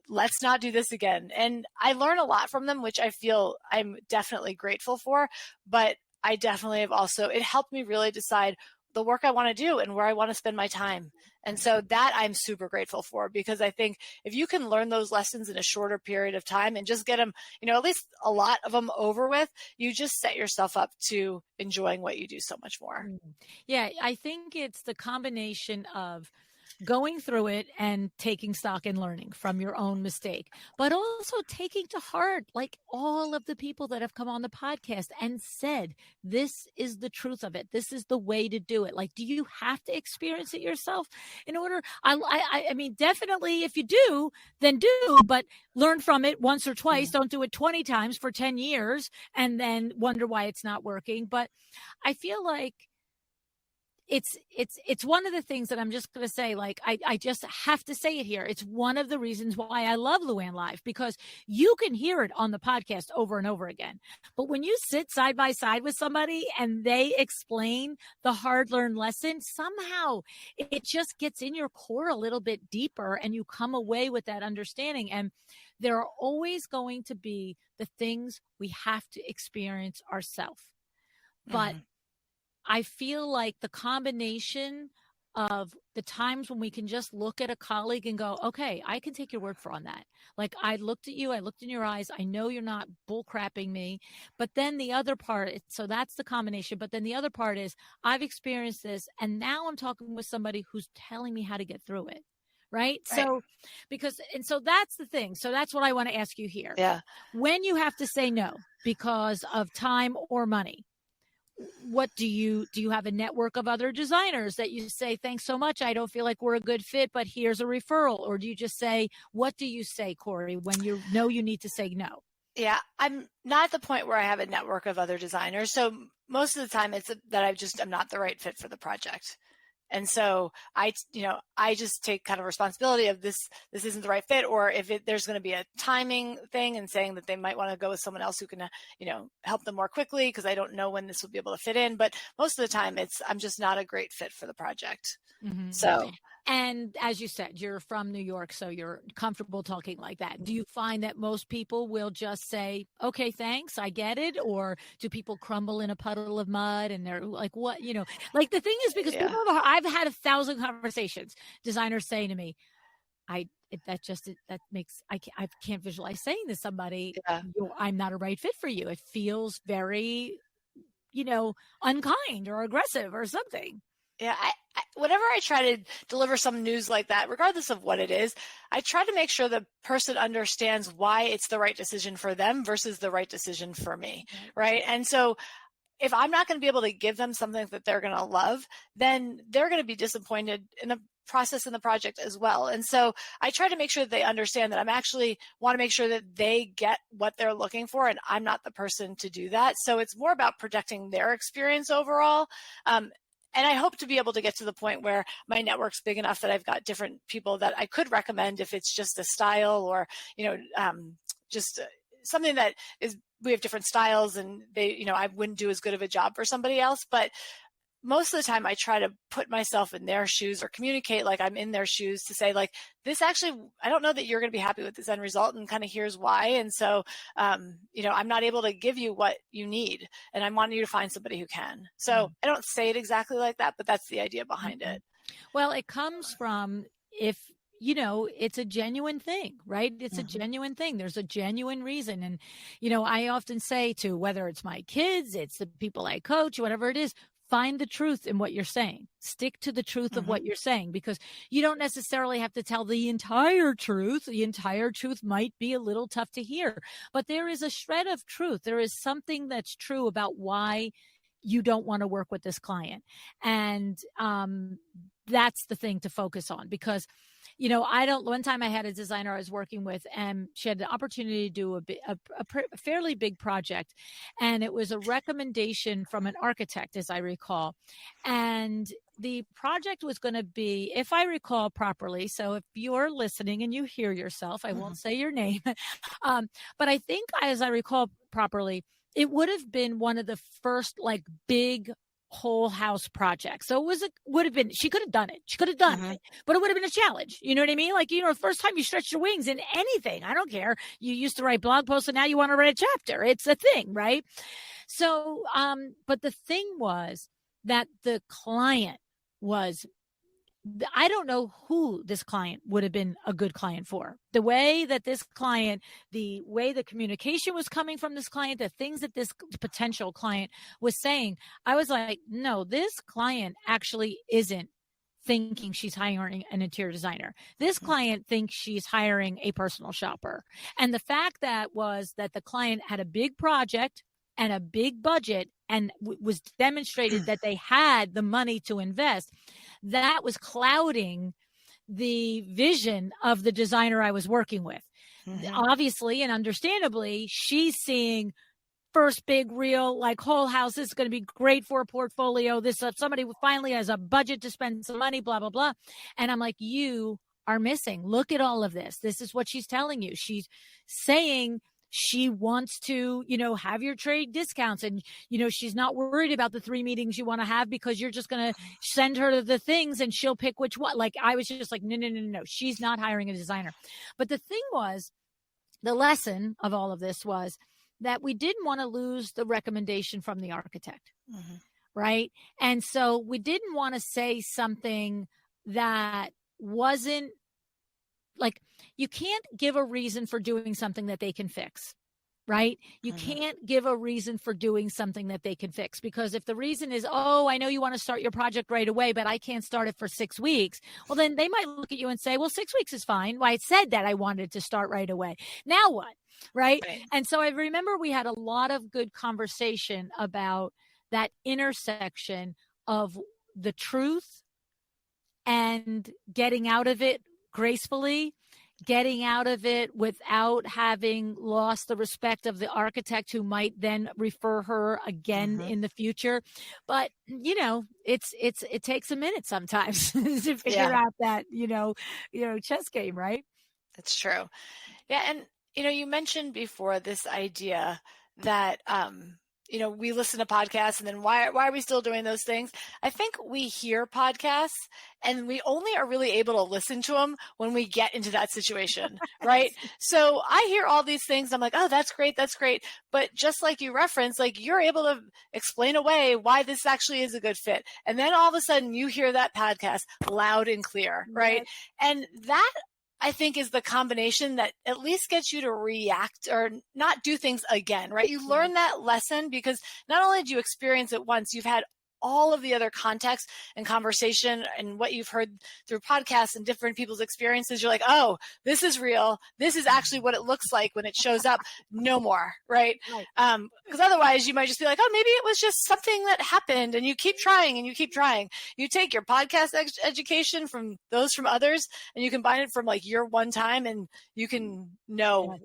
Speaker 2: let's not do this again. And I learn a lot from them, which I feel I'm definitely grateful for. But I definitely have also, it helped me really decide the work I want to do and where I want to spend my time. And so that I'm super grateful for, because I think if you can learn those lessons in a shorter period of time and just get them, at least a lot of them over with, you just set yourself up to enjoying what you do so much more.
Speaker 1: Yeah, I think it's the combination of going through it and taking stock and learning from your own mistake, but also taking to heart, like all of the people that have come on the podcast and said, this is the truth of it. This is the way to do it. Like, do you have to experience it yourself in order? I mean, definitely if you do, then do, but learn from it once or twice. Don't do it 20 times for 10 years and then wonder why it's not working. But I feel like it's one of the things that I'm just going to say, like, I just have to say it here. It's one of the reasons why I love LuAnn Live, because you can hear it on the podcast over and over again. But when you sit side by side with somebody and they explain the hard-learned lesson, somehow it just gets in your core a little bit deeper, and you come away with that understanding. And there are always going to be the things we have to experience ourselves. But I feel like the combination of the times when we can just look at a colleague and go, okay, I can take your word for on that. Like, I looked at you, I looked in your eyes, I know you're not bullcrapping me. But then the other part, so that's the combination. But then the other part is, I've experienced this, and now I'm talking with somebody who's telling me how to get through it. Right. So so that's the thing. So that's what I want to ask you here.
Speaker 2: Yeah.
Speaker 1: When you have to say no because of time or money, what do you have a network of other designers that you say, thanks so much, I don't feel like we're a good fit, but here's a referral? Or do you just say, what do you say, Cory, when you know you need to say no?
Speaker 2: Yeah, I'm not at the point where I have a network of other designers. So most of the time it's that I'm not the right fit for the project. And so I just take kind of responsibility of this isn't the right fit, or if there's going to be a timing thing and saying that they might want to go with someone else who can, help them more quickly, because I don't know when this will be able to fit in. But most of the time I'm just not a great fit for the project. So
Speaker 1: And as you said, you're from New York, so you're comfortable talking like that. Do you find that most people will just say, okay, thanks, I get it? Or do people crumble in a puddle of mud and they're like, what, like the thing is, because
Speaker 2: Yeah.
Speaker 1: I've had 1,000 conversations, designers saying to me, that makes, I can't visualize saying to somebody,
Speaker 2: Yeah.
Speaker 1: I'm not a right fit for you. It feels very, unkind or aggressive or something.
Speaker 2: Yeah, whenever I try to deliver some news like that, regardless of what it is, I try to make sure the person understands why it's the right decision for them versus the right decision for me, right? And so if I'm not going to be able to give them something that they're going to love, then they're going to be disappointed in the process and the project as well. And so I try to make sure that they understand that I'm actually want to make sure that they get what they're looking for, and I'm not the person to do that. So it's more about protecting their experience overall. And I hope to be able to get to the point where my network's big enough that I've got different people that I could recommend if it's just a style or, just something that is, we have different styles and they, I wouldn't do as good of a job for somebody else. But most of the time I try to put myself in their shoes or communicate like I'm in their shoes to say like, this actually, I don't know that you're going to be happy with this end result, and kind of here's why. And so, I'm not able to give you what you need, and I'm wanting you to find somebody who can. So I don't say it exactly like that, but that's the idea behind it.
Speaker 1: Well, it comes from if it's a genuine thing, right? It's a genuine thing. There's a genuine reason. And, I often say to whether it's my kids, it's the people I coach, whatever it is, find the truth in what you're saying. Stick to the truth of what you're saying, because you don't necessarily have to tell the entire truth. The entire truth might be a little tough to hear, but there is a shred of truth. There is something that's true about why you don't want to work with this client. And that's the thing to focus on, because one time I had a designer I was working with, and she had the opportunity to do a fairly big project. And it was a recommendation from an architect, as I recall. And the project was going to be, if I recall properly, so if you're listening and you hear yourself, I won't say your name, but I think, as I recall properly, it would have been one of the first like big whole house project. So would have been, she could have done it. She could have done it, but it would have been a challenge. You know what I mean? Like, the first time you stretch your wings in anything, I don't care. You used to write blog posts and now you want to write a chapter. It's a thing, right? So, but the thing was that the client was, I don't know who this client would have been a good client for. The way that this client, the way the communication was coming from this client, the things that this potential client was saying, I was like, no, this client actually isn't thinking she's hiring an interior designer. This client thinks she's hiring a personal shopper. And the fact that was that the client had a big project and a big budget and was demonstrated that they had the money to invest, that was clouding the vision of the designer I was working with. Obviously and understandably, she's seeing first big real like whole house. This is going to be great for a portfolio. This somebody finally has a budget to spend some money, blah, blah, blah. And I'm like, you are missing. Look at all of this. This is what she's telling you. She's saying she wants to, have your trade discounts, and, she's not worried about the 3 meetings you want to have because you're just going to send her the things and she'll pick which one. Like, I was just like, no. She's not hiring a designer. But the thing was, the lesson of all of this was that we didn't want to lose the recommendation from the architect. Right. And so we didn't want to say something that wasn't like, you can't give a reason for doing something that they can fix, right? You can't give a reason for doing something that they can fix, because if the reason is, oh, I know you want to start your project right away, but I can't start it for 6 weeks. Well, then they might look at you and say, well, 6 weeks is fine. Well, I said that I wanted to start right away. Now what? Right. And so I remember we had a lot of good conversation about that intersection of the truth and getting out of it gracefully, getting out of it without having lost the respect of the architect who might then refer her again in the future. But, it takes a minute sometimes to figure out that, chess game, right?
Speaker 2: That's true. Yeah. And, you mentioned before this idea that, we listen to podcasts and then why are we still doing those things? I think we hear podcasts and we only are really able to listen to them when we get into that situation, right? So I hear all these things. I'm like, oh, that's great. That's great. But just like you referenced, like you're able to explain away why this actually is a good fit. And then all of a sudden you hear that podcast loud and clear, right?
Speaker 1: Yes.
Speaker 2: And that I think is the combination that at least gets you to react or not do things again, right? You learn that lesson because not only did you experience it once, you've had all of the other context and conversation and what you've heard through podcasts and different people's experiences. You're like, oh, this is real. This is actually what it looks like when it shows up. No more, right? Because otherwise you might just be like, oh, maybe it was just something that happened, and you keep trying and you keep trying. You take your podcast education from those from others and you combine it from like your one time, and you can know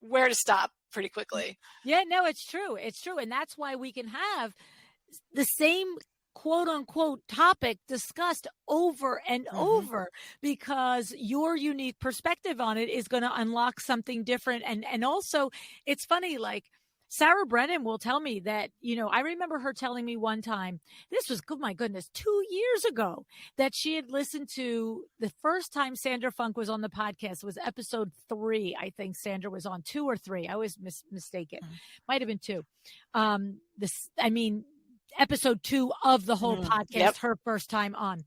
Speaker 2: where to stop pretty quickly.
Speaker 1: Yeah, no, it's true. It's true. And that's why we can have the same quote unquote topic discussed over and over, because your unique perspective on it is going to unlock something different. And also it's funny, like Sarah Brennan will tell me that, I remember her telling me one time, this was, oh my goodness, 2 years ago, that she had listened to the first time Sandra Funk was on the podcast was episode 3. I think Sandra was on 2 or 3. I always mistake it. Might have been 2. Episode 2 of the whole podcast, her first time on.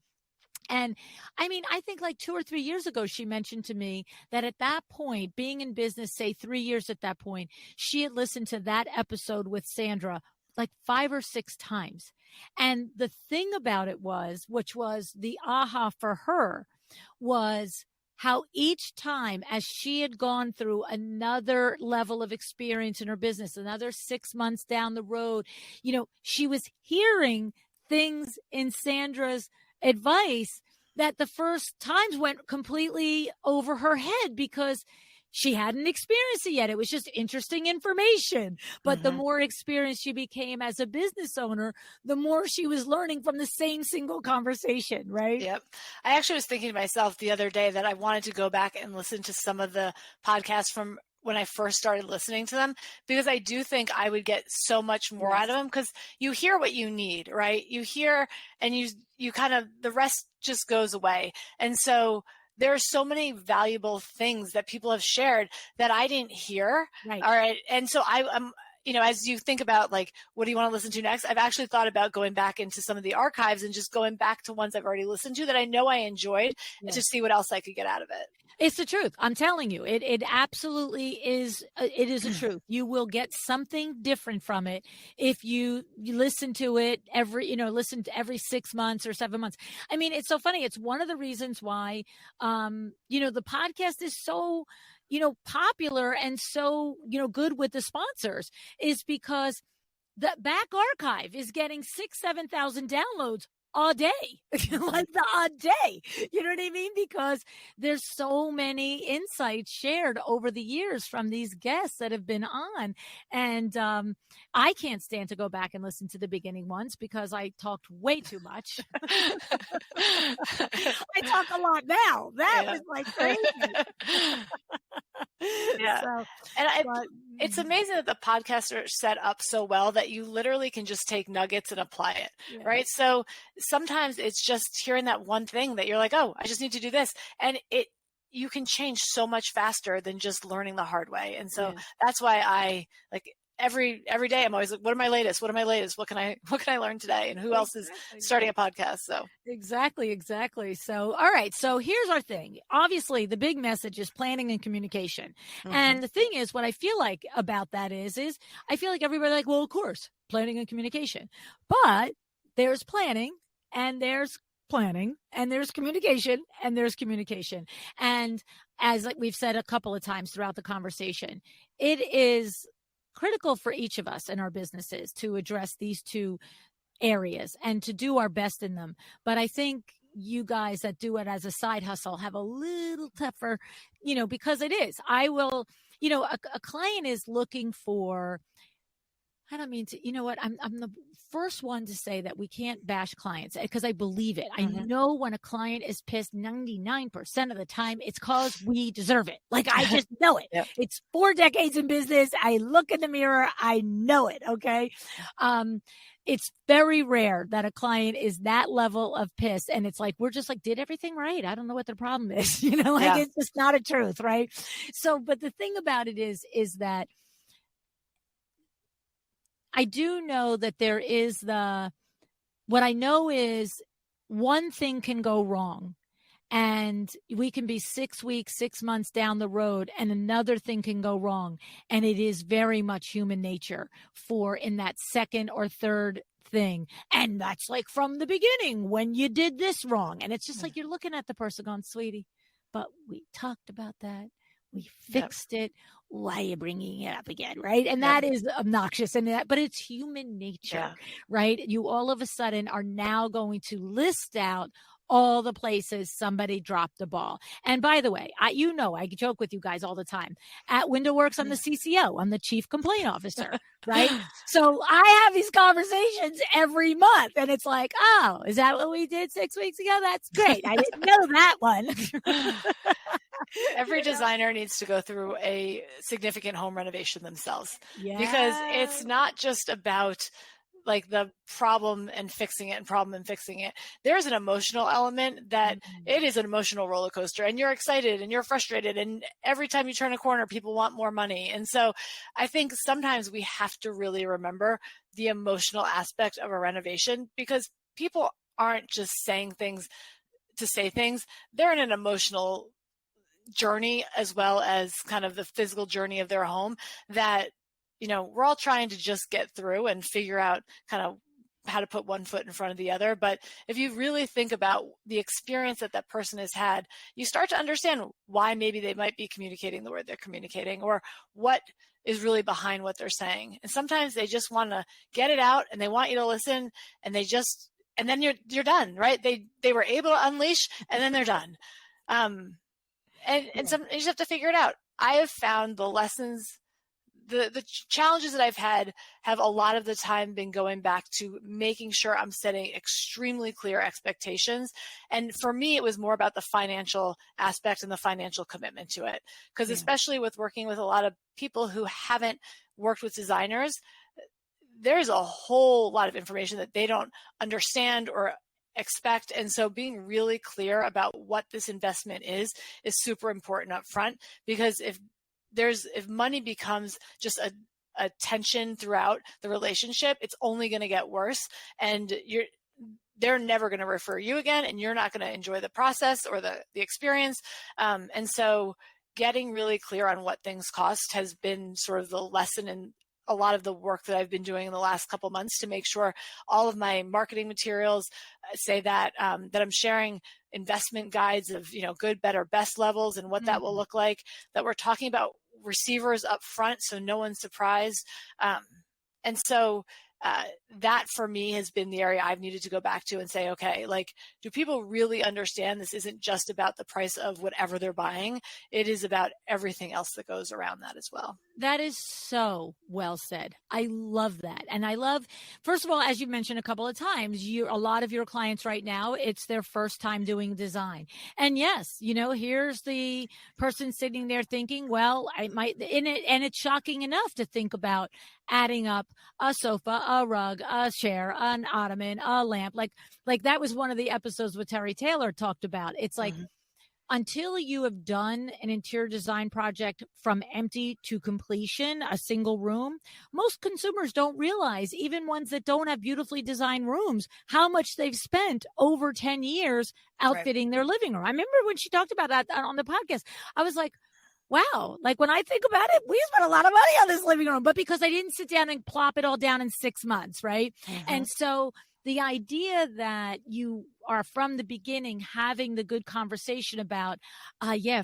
Speaker 1: And I think like 2 or 3 years ago, she mentioned to me that at that point, being in business, say 3 years at that point, she had listened to that episode with Sandra like 5 or 6 times. And the thing about it was, which was the aha for her, was how each time as she had gone through another level of experience in her business, another 6 months down the road, she was hearing things in Sandra's advice that the first times went completely over her head because she hadn't experienced it yet. It was just interesting information. But the more experienced she became as a business owner, the more she was learning from the same single conversation, right?
Speaker 2: Yep. I actually was thinking to myself the other day that I wanted to go back and listen to some of the podcasts from when I first started listening to them, because I do think I would get so much more out of them, because you hear what you need, right? You hear and you kind of, the rest just goes away. And so there are so many valuable things that people have shared that I didn't hear.
Speaker 1: Right.
Speaker 2: All right. And so I'm, as you think about like, what do you want to listen to next? I've actually thought about going back into some of the archives and just going back to ones I've already listened to that I know I enjoyed to see what else I could get out of it.
Speaker 1: It's the truth. I'm telling you, it absolutely is. It is the truth. You will get something different from it if you listen to it listen to every 6 months or 7 months. It's so funny. It's one of the reasons why, the podcast is so, popular and so, good with the sponsors, is because the back archive is getting 6,000-7,000 downloads a day, like a day. You know what I mean? Because there's so many insights shared over the years from these guests that have been on. And I can't stand to go back and listen to the beginning ones because I talked way too much. I talk a lot now. That was like crazy.
Speaker 2: So, it's amazing that the podcasts are set up so well that you literally can just take nuggets and apply it, right? So sometimes it's just hearing that one thing that you're like, oh, I just need to do this. And you can change so much faster than just learning the hard way. And so that's why I like every day I'm always like, what are my latest? What can I learn today? And who else is starting a podcast? So
Speaker 1: Exactly. So, all right. So here's our thing. Obviously the big message is planning and communication. And the thing is, what I feel like about that is I feel like everybody like, well, of course, planning and communication, but there's planning and there's planning and there's communication and there's communication. And as like we've said a couple of times throughout the conversation, it is critical for each of us in our businesses to address these two areas and to do our best in them. But I think you guys that do it as a side hustle have a little tougher, because it is. I will, a client is looking for I don't mean to, you know what? I'm the first one to say that we can't bash clients because I believe it. I know when a client is pissed 99% of the time, it's because we deserve it. Like, I just know it.
Speaker 2: Yep.
Speaker 1: It's 4 decades in business. I look in the mirror. I know it. Okay. It's very rare that a client is that level of piss. And it's like, we're just like, did everything right. I don't know what the problem is. It's just not a truth. Right. So, but the thing about it is that I do know that there is what I know is one thing can go wrong and we can be 6 weeks, 6 months down the road and another thing can go wrong. And it is very much human nature for in that second or third thing. And that's like from the beginning when you did this wrong. And it's just like, you're looking at the person going, sweetie, but we talked about that. We fixed it. Why are you bringing it up again? Right. And that is obnoxious. But it's human nature, right? You all of a sudden are now going to list out all the places somebody dropped the ball. And by the way, I joke with you guys all the time. At WindowWorks, I'm the CCO. I'm the chief complaint officer, right? So I have these conversations every month and it's like, oh, is that what we did 6 weeks ago? That's great. I didn't know that one.
Speaker 2: Every designer needs to go through a significant home renovation themselves because it's not just about like the problem and fixing it. There's an emotional element that it is an emotional roller coaster and you're excited and you're frustrated. And every time you turn a corner, people want more money. And so I think sometimes we have to really remember the emotional aspect of a renovation because people aren't just saying things to say things. They're in an emotional journey as well as kind of the physical journey of their home that, we're all trying to just get through and figure out kind of how to put one foot in front of the other. But if you really think about the experience that person has had, you start to understand why maybe they might be communicating the word they're communicating or what is really behind what they're saying. And sometimes they just want to get it out and they want you to listen and then you're done, right? They were able to unleash and then they're done. And you just have to figure it out. I have found the lessons, the challenges that I've had have a lot of the time been going back to making sure I'm setting extremely clear expectations. And for me, it was more about the financial aspect and the financial commitment to it. Because especially with working with a lot of people who haven't worked with designers, there's a whole lot of information that they don't understand or expect. And so being really clear about what this investment is super important up front, because if money becomes just a tension throughout the relationship, it's only going to get worse and they're never going to refer you again and you're not going to enjoy the process or the experience. And so getting really clear on what things cost has been sort of the lesson in a lot of the work that I've been doing in the last couple months to make sure all of my marketing materials say that that I'm sharing investment guides of good, better, best levels and what that will look like, that we're talking about receivers up front so no one's surprised. And so that for me has been the area I've needed to go back to and say, okay, like, do people really understand this isn't just about the price of whatever they're buying? It is about everything else that goes around that as well.
Speaker 1: That is so well said. I love that. And I love, first of all, as you mentioned a couple of times, a lot of your clients right now, it's their first time doing design. And yes, here's the person sitting there thinking, well, I might in it. And it's shocking enough to think about adding up a sofa, a rug, a chair, an ottoman, a lamp. Like that was one of the episodes with Terry Taylor talked about. It's like, until you have done an interior design project from empty to completion, a single room, most consumers don't realize, even ones that don't have beautifully designed rooms, how much they've spent over 10 years outfitting their living room. I remember when she talked about that on the podcast, I was like, wow, like when I think about it, we spent a lot of money on this living room, but because I didn't sit down and plop it all down in 6 months, right? And so the idea that you are from the beginning having the good conversation about,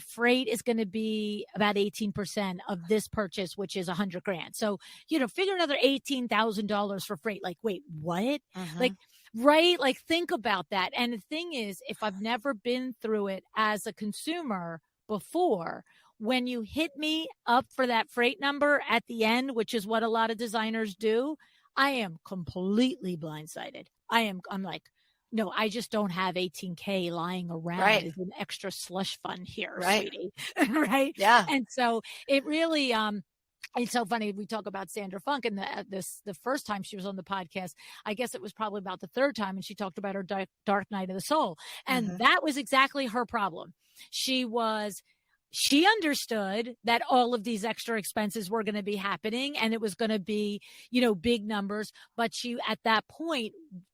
Speaker 1: freight is going to be about 18% of this purchase, which is $100,000. So, figure another $18,000 for freight. Like, wait, what? Like, right? Like, think about that. And the thing is, if I've never been through it as a consumer before, when you hit me up for that freight number at the end, which is what a lot of designers do, I am completely blindsided. I'm like, no, I just don't have 18K lying around
Speaker 2: Right.
Speaker 1: as an extra slush fund here,
Speaker 2: Right.
Speaker 1: sweetie. Right.
Speaker 2: Yeah.
Speaker 1: And so it really, it's so funny. We talk about Sandra Funk, and the first time she was on the podcast, I guess it was probably about the third time, and she talked about her dark night of the soul, and that was exactly her problem. She understood that all of these extra expenses were going to be happening, and it was going to be, big numbers, but she at that point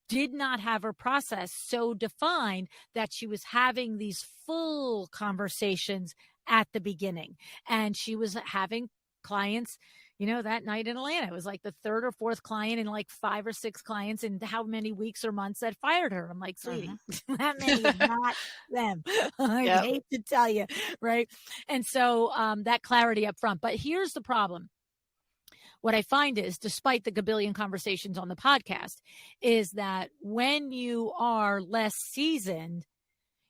Speaker 1: did not have her process so defined that she was having these full conversations at the beginning, and she was having clients, that night in Atlanta. It was like the third or fourth client and like 5 or 6 clients in how many weeks or months that fired her. I'm like, sweetie, that many is not them. I hate to tell you, right? And so that clarity up front. But here's the problem. What I find is, despite the gabillion conversations on the podcast, is that when you are less seasoned,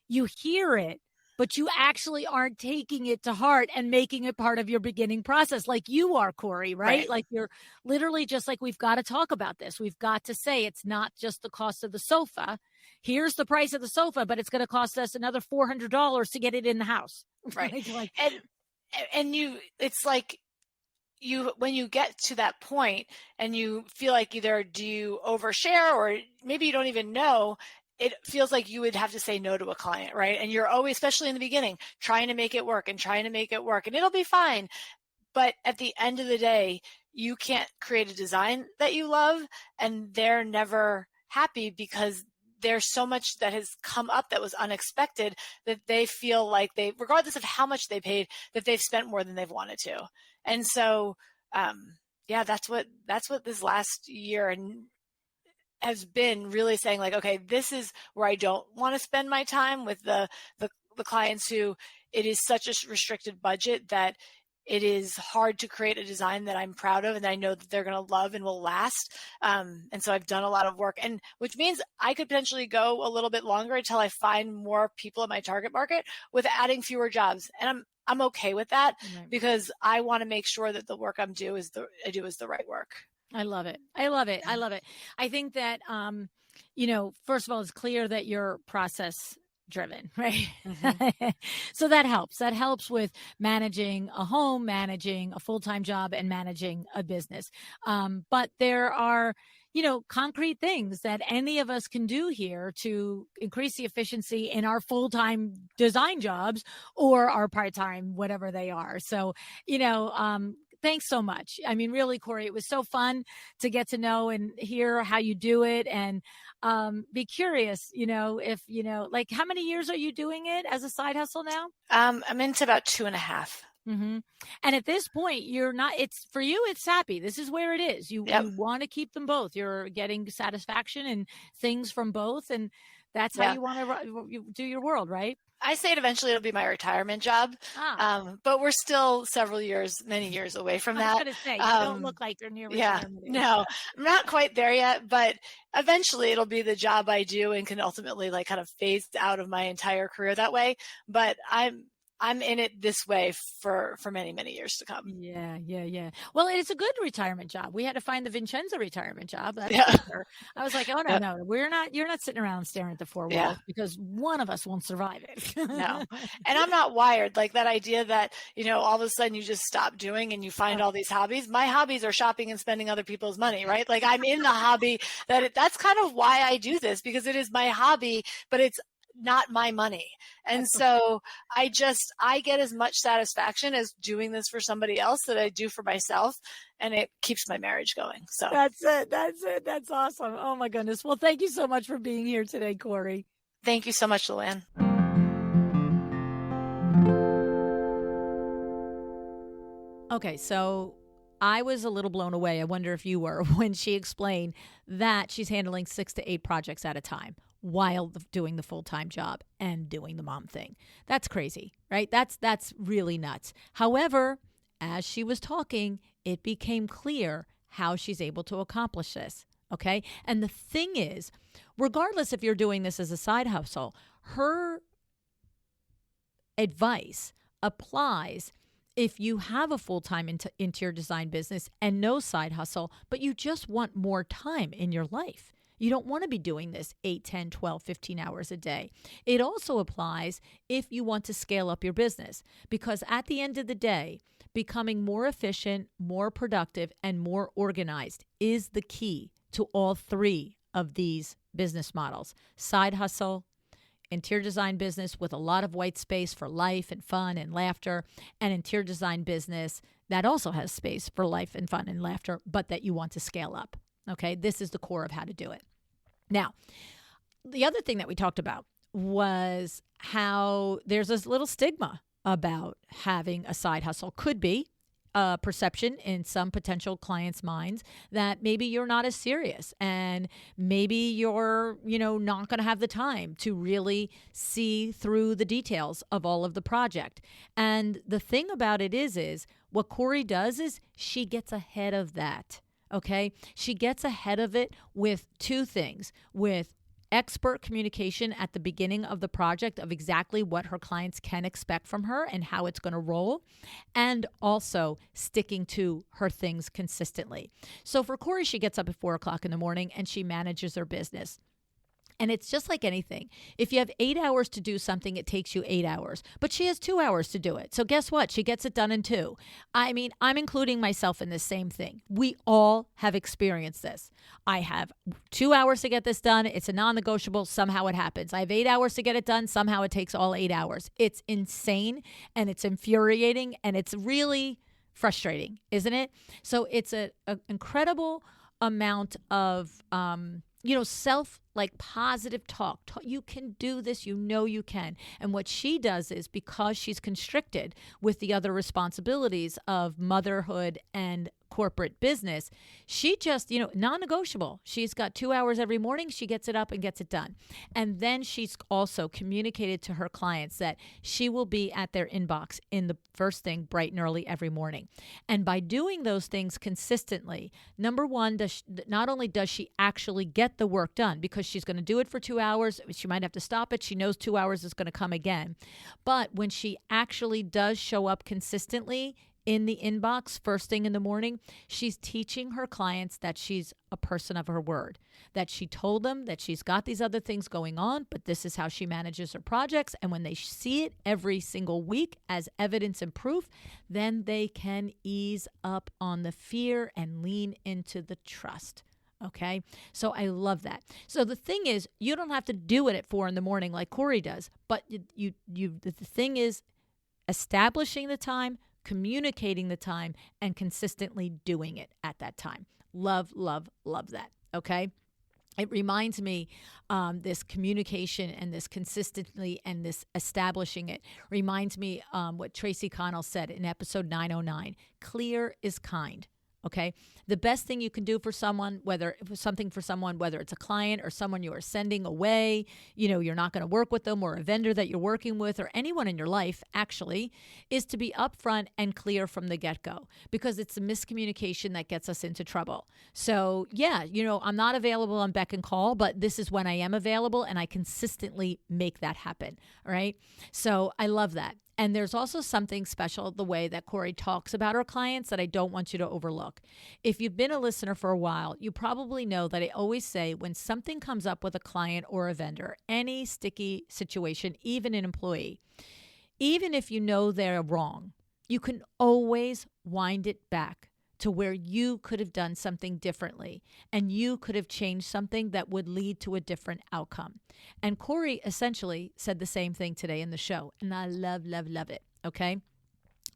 Speaker 1: you hear it, but you actually aren't taking it to heart and making it part of your beginning process like you are, Cory, right? Like you're literally just like, we've got to talk about this. We've got to say it's not just the cost of the sofa. Here's the price of the sofa, but it's going to cost us another $400 to get it in the house.
Speaker 2: Right. And it's like, when you get to that point and you feel like either do you overshare or maybe you don't even know, it feels like you would have to say no to a client, right? And you're always, especially in the beginning, trying to make it work and it'll be fine. But at the end of the day, you can't create a design that you love and they're never happy because there's so much that has come up that was unexpected that they feel like regardless of how much they paid, that they've spent more than they've wanted to. And so, that's what this last year has been really saying, like, okay, this is where I don't want to spend my time with the clients who it is such a restricted budget that it is hard to create a design that I'm proud of and I know that they're going to love and will last. And so I've done a lot of work, and which means I could potentially go a little bit longer until I find more people in my target market with adding fewer jobs. And I'm okay with that because I want to make sure that the work I do is the right work.
Speaker 1: I love it. I love it. I love it. I think that, first of all, it's clear that you're process driven, right? So that helps. That helps with managing a home, managing a full-time job, and managing a business. But there are, concrete things that any of us can do here to increase the efficiency in our full-time design jobs or our part-time, whatever they are. So, thanks so much. I mean, really, Cory, it was so fun to get to know and hear how you do it, and be curious, if, like, how many years are you doing it as a side hustle now?
Speaker 2: I'm into about 2.5.
Speaker 1: And at this point, it's for you, it's happy. This is where it is. You want to keep them both. You're getting satisfaction and things from both. And that's how you want to do your world, right?
Speaker 2: I say eventually it'll be my retirement job, but we're still many years away from that.
Speaker 1: I was going to say, you don't look like you're near retirement.
Speaker 2: No, I'm not quite there yet, but eventually it'll be the job I do and can ultimately like kind of phase out of my entire career that way. But I'm in it this way for many, many years to come.
Speaker 1: Yeah. Well, it's a good retirement job. We had to find the Vincenzo retirement job. That's sure. I was like, oh, no, you're not sitting around staring at the four walls because one of us won't survive it.
Speaker 2: No. And I'm not wired like that idea that, all of a sudden you just stop doing and you find all these hobbies. My hobbies are shopping and spending other people's money, right? Like I'm in the hobby that's kind of why I do this, because it is my hobby, but it's not my money. And so I get as much satisfaction as doing this for somebody else that I do for myself, and it keeps my marriage going. So
Speaker 1: that's it. That's awesome. Oh my goodness. Well, thank you so much for being here today, Cory.
Speaker 2: Thank you so much, LuAnn.
Speaker 1: Okay, so I was a little blown away. I wonder if you were when she explained that she's handling 6 to 8 projects at a time while doing the full-time job and doing the mom thing. That's crazy, right? That's really nuts. However, as she was talking, it became clear how she's able to accomplish this, okay? And the thing is, regardless if you're doing this as a side hustle, her advice applies if you have a full-time interior design business and no side hustle, but you just want more time in your life. You don't want to be doing this 8, 10, 12, 15 hours a day. It also applies if you want to scale up your business, because at the end of the day, becoming more efficient, more productive, and more organized is the key to all three of these business models: side hustle, interior design business with a lot of white space for life and fun and laughter, and interior design business that also has space for life and fun and laughter, but that you want to scale up. Okay, this is the core of how to do it. Now, the other thing that we talked about was how there's this little stigma about having a side hustle. Could be a perception in some potential clients' minds that maybe you're not as serious, and maybe you're, not going to have the time to really see through the details of all of the project. And the thing about it is what Cory does is she gets ahead of that. Okay. She gets ahead of it with two things: with expert communication at the beginning of the project of exactly what her clients can expect from her and how it's going to roll, and also sticking to her things consistently. So for Cory, she gets up at 4 o'clock in the morning and she manages her business. And it's just like anything. If you have 8 hours to do something, it takes you 8 hours. But she has 2 hours to do it. So guess what? She gets it done in 2. I mean, I'm including myself in this same thing. We all have experienced this. I have 2 hours to get this done. It's a non-negotiable. Somehow it happens. I have 8 hours to get it done. Somehow it takes all 8 hours. It's insane, and it's infuriating, and it's really frustrating, isn't it? So it's an incredible amount of positive talk. You can do this. You can. And what she does is, because she's constricted with the other responsibilities of motherhood and corporate business, she just, non-negotiable. She's got 2 hours every morning. She gets it up and gets it done. And then she's also communicated to her clients that she will be at their inbox in the first thing, bright and early every morning. And by doing those things consistently, number one, not only does she actually get the work done, because she's going to do it for 2 hours, she might have to stop it. She knows 2 hours is going to come again. But when she actually does show up consistently in the inbox first thing in the morning, she's teaching her clients that she's a person of her word, that she told them that she's got these other things going on, but this is how she manages her projects. And when they see it every single week as evidence and proof, then they can ease up on the fear and lean into the trust. Okay. So I love that. So the thing is, you don't have to do it at 4 a.m. like Cory does, but the thing is establishing the time, communicating the time, and consistently doing it at that time. Love, love, love that. Okay. It reminds me, this communication and this consistently and this establishing it reminds me what Tracy Connell said in episode 909, clear is kind. Okay. The best thing you can do for someone, whether it's a client or someone you are sending away, you're not going to work with them, or a vendor that you're working with, or anyone in your life actually, is to be upfront and clear from the get-go, because it's the miscommunication that gets us into trouble. So yeah, I'm not available on beck and call, but this is when I am available, and I consistently make that happen. All right. So I love that. And there's also something special the way that Cory talks about her clients that I don't want you to overlook. If you've been a listener for a while, you probably know that I always say, when something comes up with a client or a vendor, any sticky situation, even an employee, even if you know they're wrong, you can always wind it back to where you could have done something differently, and you could have changed something that would lead to a different outcome. And Cory essentially said the same thing today in the show, and I love, love, love it. Okay.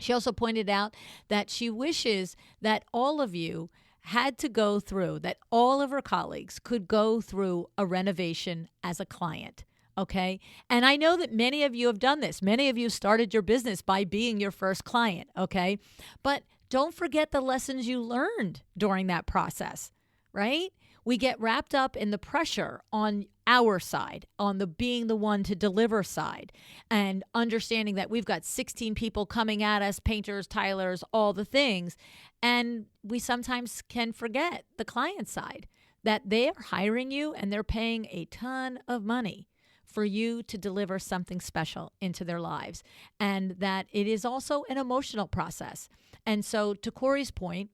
Speaker 1: She also pointed out that she wishes that all of you had to go through, that all of her colleagues could go through a renovation as a client. Okay. And I know that many of you have done this. Many of you started your business by being your first client. Okay. But don't forget the lessons you learned during that process, right? We get wrapped up in the pressure on our side, on the being the one to deliver side, and understanding that we've got 16 people coming at us, painters, tilers, all the things. And we sometimes can forget the client side, that they are hiring you and they're paying a ton of money for you to deliver something special into their lives, and that it is also an emotional process. And so to Cory's point,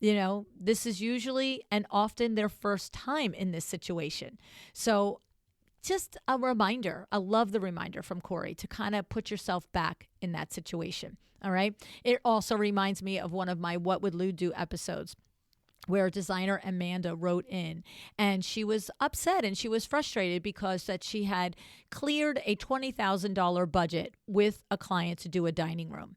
Speaker 1: this is usually and often their first time in this situation. So just a reminder, I love the reminder from Cory to kind of put yourself back in that situation. All right. It also reminds me of one of my What Would Lou Do episodes, where designer Amanda wrote in, and she was upset and she was frustrated because that she had cleared a $20,000 budget with a client to do a dining room.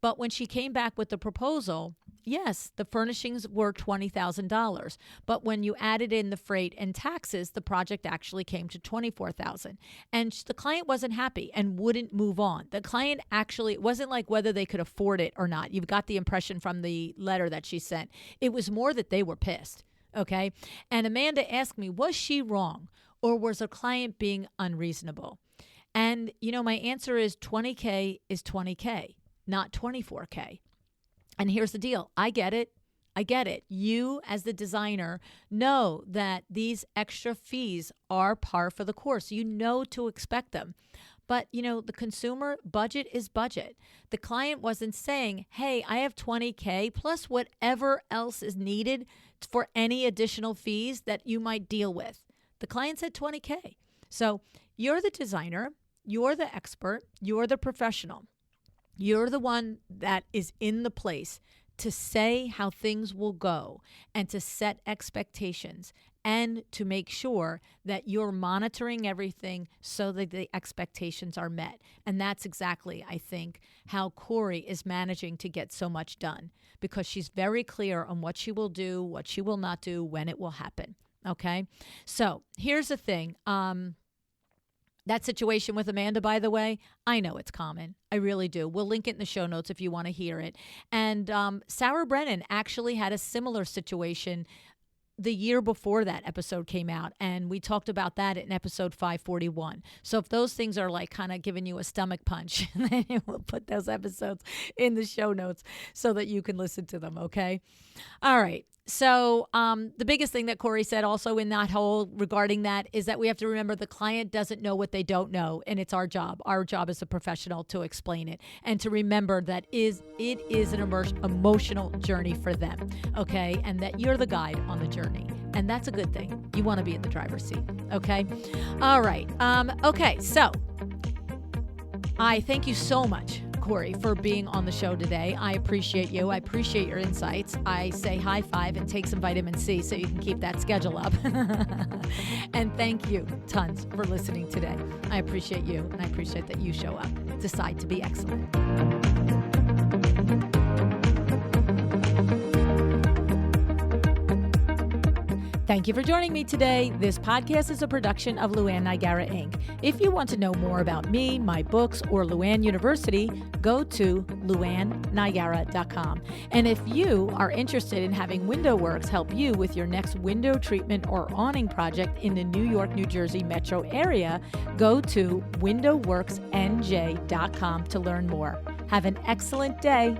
Speaker 1: But when she came back with the proposal, yes, the furnishings were $20,000. But when you added in the freight and taxes, the project actually came to $24,000. And the client wasn't happy and wouldn't move on. The client actually, it wasn't like whether they could afford it or not. You've got the impression from the letter that she sent. It was more that they were pissed. Okay. And Amanda asked me, was she wrong, or was a client being unreasonable? And, my answer is $20K is $20K, not $24K. And here's the deal. I get it. You, as the designer, know that these extra fees are par for the course. You know to expect them. But, the consumer budget is budget. The client wasn't saying, hey, I have $20K plus whatever else is needed for any additional fees that you might deal with. The client said $20K. So you're the designer, you're the expert, you're the professional. You're the one that is in the place to say how things will go and to set expectations and to make sure that you're monitoring everything so that the expectations are met. And that's exactly, I think, how Cory is managing to get so much done, because she's very clear on what she will do, what she will not do, when it will happen. Okay? So here's the thing. That situation with Amanda, by the way, I know it's common. I really do. We'll link it in the show notes if you want to hear it. And Sarah Brennan actually had a similar situation the year before that episode came out, and we talked about that in episode 541. So if those things are like kind of giving you a stomach punch, then we'll put those episodes in the show notes so that you can listen to them, okay? All right. So the biggest thing that Cory said also in that whole regarding that is that we have to remember the client doesn't know what they don't know, and it's our job. Our job as a professional to explain it and to remember that it is an emotional journey for them, okay? And that you're the guide on the journey, and that's a good thing. You want to be in the driver's seat, okay? All right. Okay, so I thank you so much, Cory, for being on the show today. I appreciate you. I appreciate your insights. I say high five and take some vitamin C so you can keep that schedule up. And thank you tons for listening today. I appreciate you, and I appreciate that you show up. Decide to be excellent. Thank you for joining me today. This podcast is a production of LuAnn Niagara, Inc. If you want to know more about me, my books, or LuAnn University, go to LuAnnNiagara.com. And if you are interested in having WindowWorks help you with your next window treatment or awning project in the New York, New Jersey metro area, go to WindowWorksNJ.com to learn more. Have an excellent day.